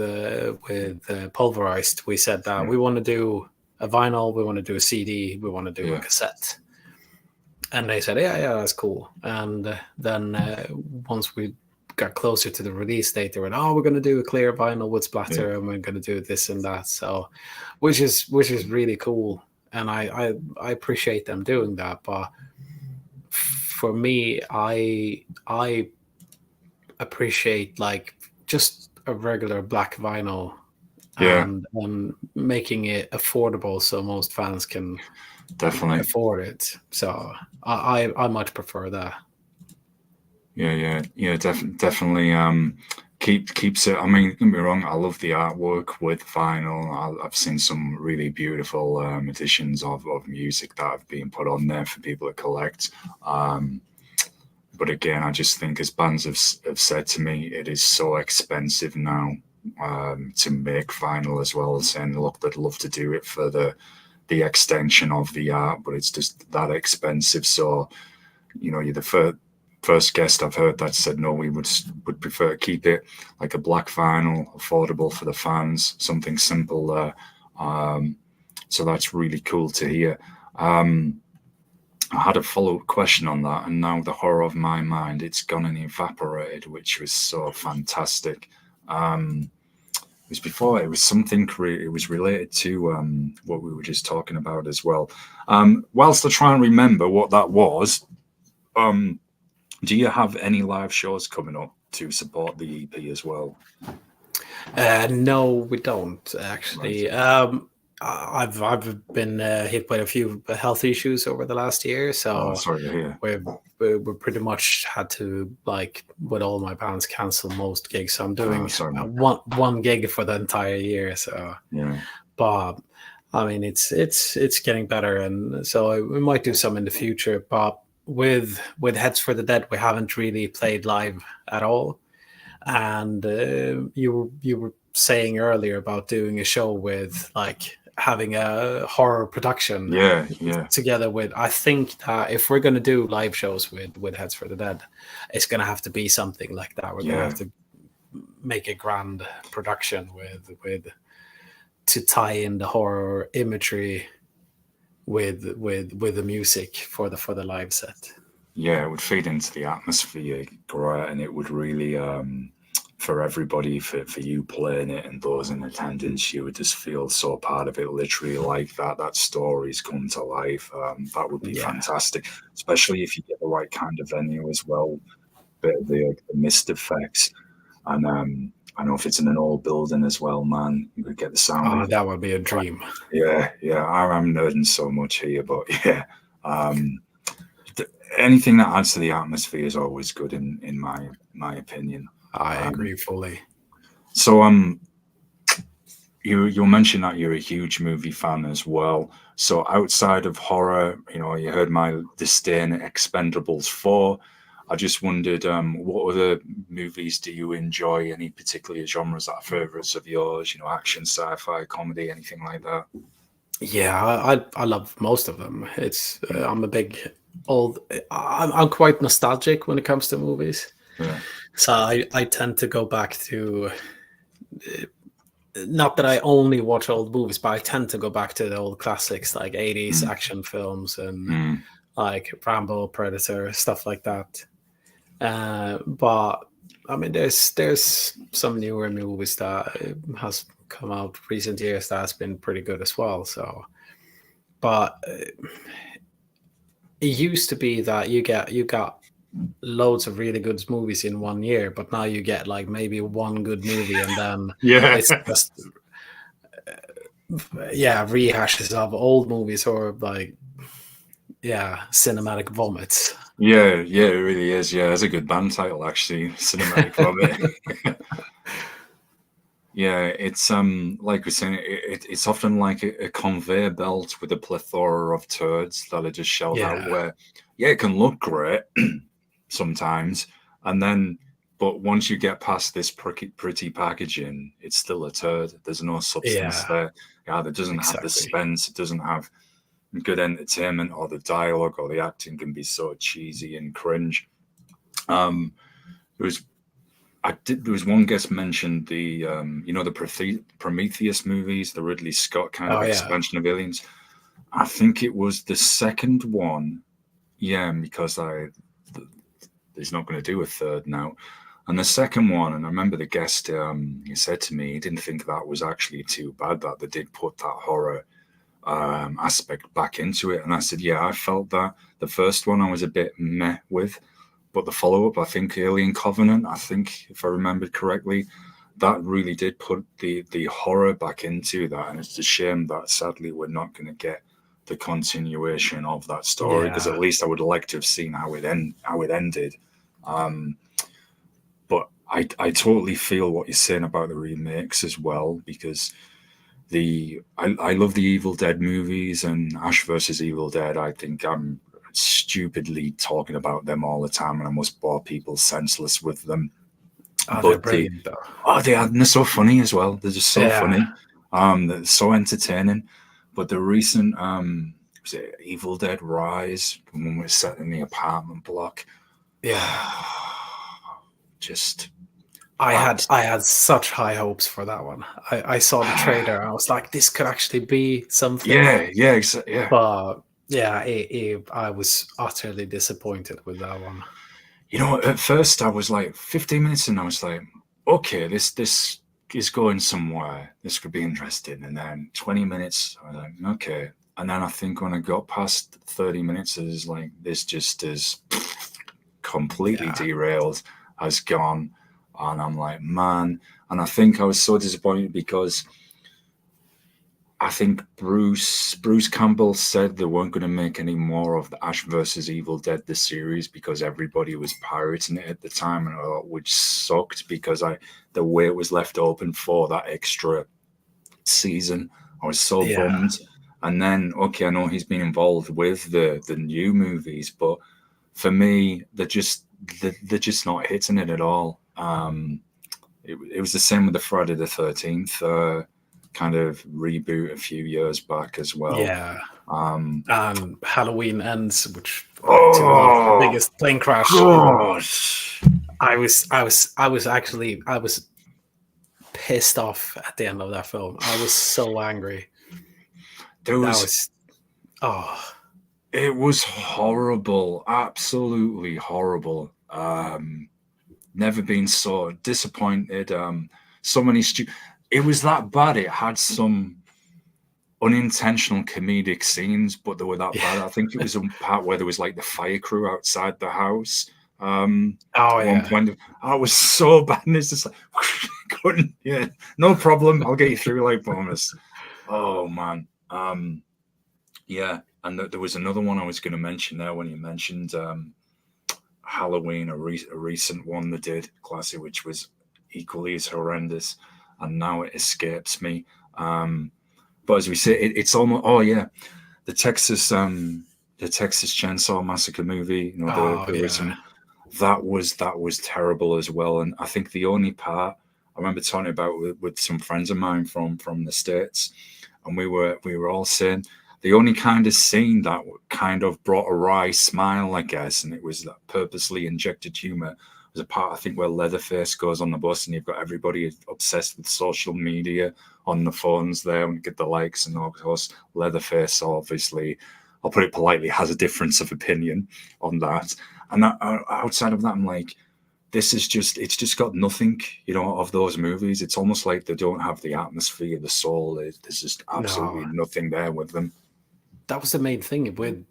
Pulverized, we said that we want to do a vinyl, we want to do a CD, we want to do a cassette. And they said, yeah, that's cool. And then once we got closer to the release date, they went, we're going to do a clear vinyl with splatter, and we're going to do this and that. So, which is really cool, and I appreciate them doing that. But for me, I appreciate like just a regular black vinyl, and making it affordable so most fans can definitely afford it. So I much prefer that. Yeah, definitely. Keeps it. I mean, don't get me wrong, I love the artwork with vinyl. I've seen some really beautiful editions of music that have been put on there for people to collect. But again, I just think, as bands have said to me, it is so expensive now to make vinyl as well, saying, look, they'd love to do it for the the extension of the art, but it's just that expensive. So, you know, you're the first guest I've heard that said, no, we would prefer to keep it like a black vinyl, affordable for the fans, something simple there. So that's really cool to hear. I had a follow-up question on that, and now the horror of my mind, it's gone and evaporated, which was so fantastic. It was before, it was something, it was related to what we were just talking about as well. Whilst I try and remember what that was, do you have any live shows coming up to support the EP as well? No, we don't actually. Right. I've been hit by a few health issues over the last year, so Sorry to hear. we're pretty much had to, like, with all my bands, cancel most gigs. So I'm doing one gig for the entire year. So yeah, but I mean, it's getting better, and so we might do some in the future. But with Heads for the Dead, we haven't really played live at all. And you were saying earlier about doing a show with, like, having a horror production together with, I think that if we're going to do live shows with Heads for the Dead, it's going to have to be something like that. We're going to have to make a grand production with to tie in the horror imagery with the music for the live set. Yeah, it would feed into the atmosphere, great, and it would really for everybody, for you playing it and those in attendance, you would just feel so part of it, literally, like that story's come to life. That would be fantastic, especially if you get the right kind of venue as well, the mist effects, and I know if it's in an old building as well, man, you would get the sound. Oh, that would be a dream. Yeah, I'm nerding so much here, but yeah, anything that adds to the atmosphere is always good in my opinion. I agree fully. So you mentioned that you're a huge movie fan as well. So outside of horror, you know, you heard my disdain at Expendables 4. I just wondered, what other movies do you enjoy? Any particular genres that are favorites of yours? You know, action, sci-fi, comedy, anything like that? Yeah, I love most of them. It's I'm a big I'm quite nostalgic when it comes to movies. Yeah. So I tend to go back to, not that I only watch old movies, but I tend to go back to the old classics, like 80s action films and like Rambo, Predator, stuff like that. But I mean, there's some newer movies that has come out recent years that's been pretty good as well. So, but it used to be that you got loads of really good movies in 1 year, but now you get like maybe one good movie and then it's just rehashes of old movies, or like cinematic vomits. Yeah, it really is. Yeah, it's a good band title actually, Cinematic Vomit. Yeah, it's like we're saying, it's often like a conveyor belt with a plethora of turds that are just shelled out where it can look great sometimes, and then but once you get past this pretty packaging, it's still a turd. There's no substance there. That doesn't have the suspense, it doesn't have good entertainment, or the dialogue or the acting can be so cheesy and cringe. There was one guest mentioned the the Prometheus movies, the Ridley Scott kind of expansion of Aliens. I think it was the second one, because he's not going to do a third now. And the second one, and I remember the guest, he said to me he didn't think that was actually too bad, that they did put that horror aspect back into it. And I said, I felt that the first one I was a bit meh with, but the follow-up, I think Alien Covenant, I think if I remembered correctly, that really did put the horror back into that. And it's a shame that sadly we're not going to get the continuation of that story, because at least I would like to have seen how it ended. But I totally feel what you're saying about the remakes as well, because I love the Evil Dead movies and Ash versus Evil Dead. I think I'm stupidly talking about them all the time, and I must bore people senseless with them. They're brilliant, though. They're so funny as well. They're just so funny. They're so entertaining. But the recent was it Evil Dead Rise, the one was set in the apartment block. Yeah. Just I had such high hopes for that one. I saw the trailer and I was like, this could actually be something. Yeah, yeah. But yeah, I was utterly disappointed with that one. You know, at first I was like 15 minutes and I was like, okay, this is going somewhere. This could be interesting. And then 20 minutes, I was like, okay. And then I think when I got past 30 minutes, it was like, this just is completely derailed, has gone. And I'm like, man. And I think I was so disappointed because I think Bruce Campbell said they weren't going to make any more of the Ash versus Evil Dead, the series, because everybody was pirating it at the time, which sucked because the way it was left open for that extra season. I was so bummed. And then, okay, I know he's been involved with the new movies, but for me, they're just not hitting it at all. It was the same with the Friday the 13th kind of reboot a few years back as well. Yeah. And Halloween Ends, which the biggest plane crash. Gosh. I was pissed off at the end of that film. I was so angry. It was horrible, absolutely horrible. Never been so disappointed. So many it was that bad. It had some unintentional comedic scenes, but they were that bad. I think it was a part where there was like the fire crew outside the house. One point, I was so bad, and it's just like, couldn't, no problem. I'll get you through, like promise. Oh man, yeah. And there was another one I was going to mention there when you mentioned Halloween, a recent one they did, classic, which was equally as horrendous, and now it escapes me. But as we say, it's almost the Texas Chainsaw Massacre movie, the recent, that was terrible as well. And I think the only part I remember talking about with some friends of mine from the States, and we were all saying the only kind of scene that kind of brought a wry smile, I guess, and it was that purposely injected humor, was a part, I think, where Leatherface goes on the bus and you've got everybody obsessed with social media on the phones there and get the likes, and of course Leatherface, obviously, I'll put it politely, has a difference of opinion on that. And outside of that, I'm like, it's just got nothing, of those movies. It's almost like they don't have the atmosphere, the soul. There's just absolutely nothing there with them. That was the main thing with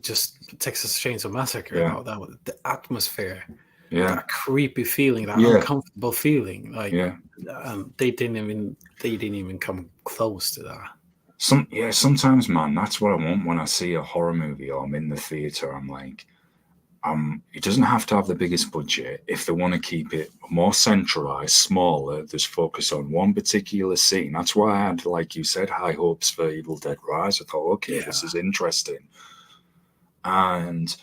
just Texas Chainsaw Massacre. That was the atmosphere, that creepy feeling, that uncomfortable feeling. Like, they didn't even come close to that. Sometimes, man, that's what I want when I see a horror movie or I'm in the theater. I'm like, it doesn't have to have the biggest budget. If they want to keep it more centralized, smaller, just focus on one particular scene. That's why I had, like you said, high hopes for Evil Dead Rise. I thought, okay, this is interesting. And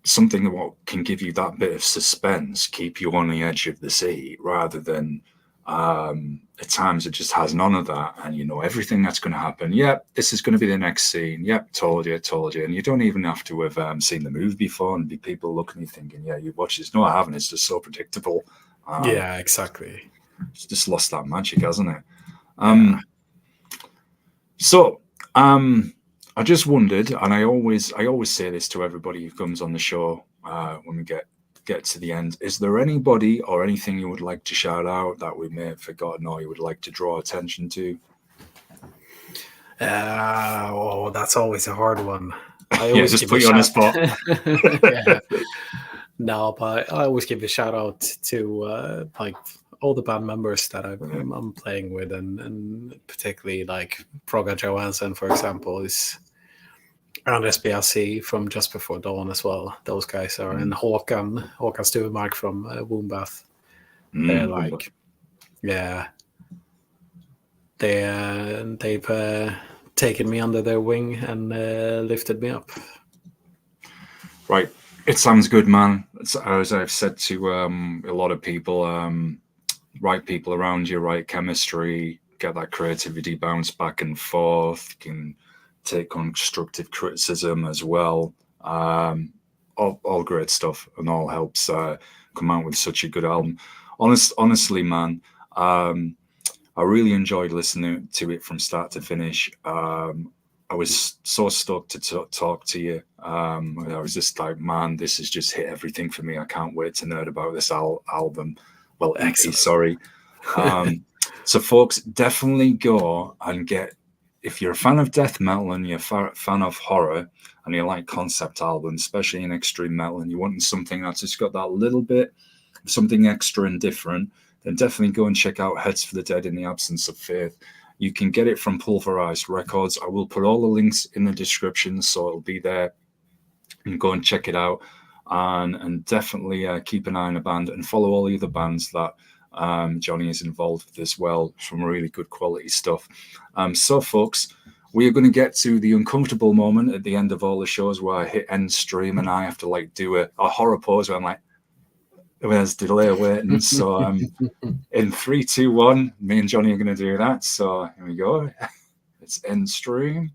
something that can give you that bit of suspense, keep you on the edge of the seat, rather than at times it just has none of that, and everything that's going to happen. Yep, this is going to be the next scene. Yep, told you, and you don't even have to have seen the movie before, and be people looking at you thinking, yeah, you watch this. No, I haven't. It's just so predictable. Exactly. It's just lost that magic, hasn't it? So I just wondered, and I always say this to everybody who comes on the show when we get to the end, is there anybody or anything you would like to shout out that we may have forgotten or you would like to draw attention to? That's always a hard one. I always just put you on the spot. No, but I always give a shout out to like all the band members that I'm playing with, and particularly like Proga Johansson, for example, is around SBLC from Just Before Dawn as well. Those guys are, and Håkan Stuvemark from Wombbath. They're like, they've taken me under their wing and lifted me up. Right, it sounds good, man. As I've said to a lot of people, right people around you, right chemistry, get that creativity bounce back and forth. You can take constructive criticism as well. All great stuff, and all helps come out with such a good album. Honestly, man, I really enjoyed listening to it from start to finish. I was so stoked to talk to you. I was just like, man, this has just hit everything for me. I can't wait to nerd about this album. Well, EP, Excellent. sorry. So, folks, definitely go and get, if you're a fan of death metal and you're a fan of horror and you like concept albums, especially in extreme metal, and you want something that's just got that little bit of something extra and different, then definitely go and check out Heads for the Dead in the Absence of Faith. You can get it from Pulverized Records. I will put all the links in the description, so it'll be there. And go and check it out. And definitely keep an eye on the band and follow all the other bands that Jonny is involved with as well. Some really good quality stuff. So, folks, we are going to get to the uncomfortable moment at the end of all the shows where I hit end stream and I have to like do a horror pose where I'm like, there's delay waiting. So in 3, 2, 1, me and Jonny are going to do that. So here we go. It's end stream.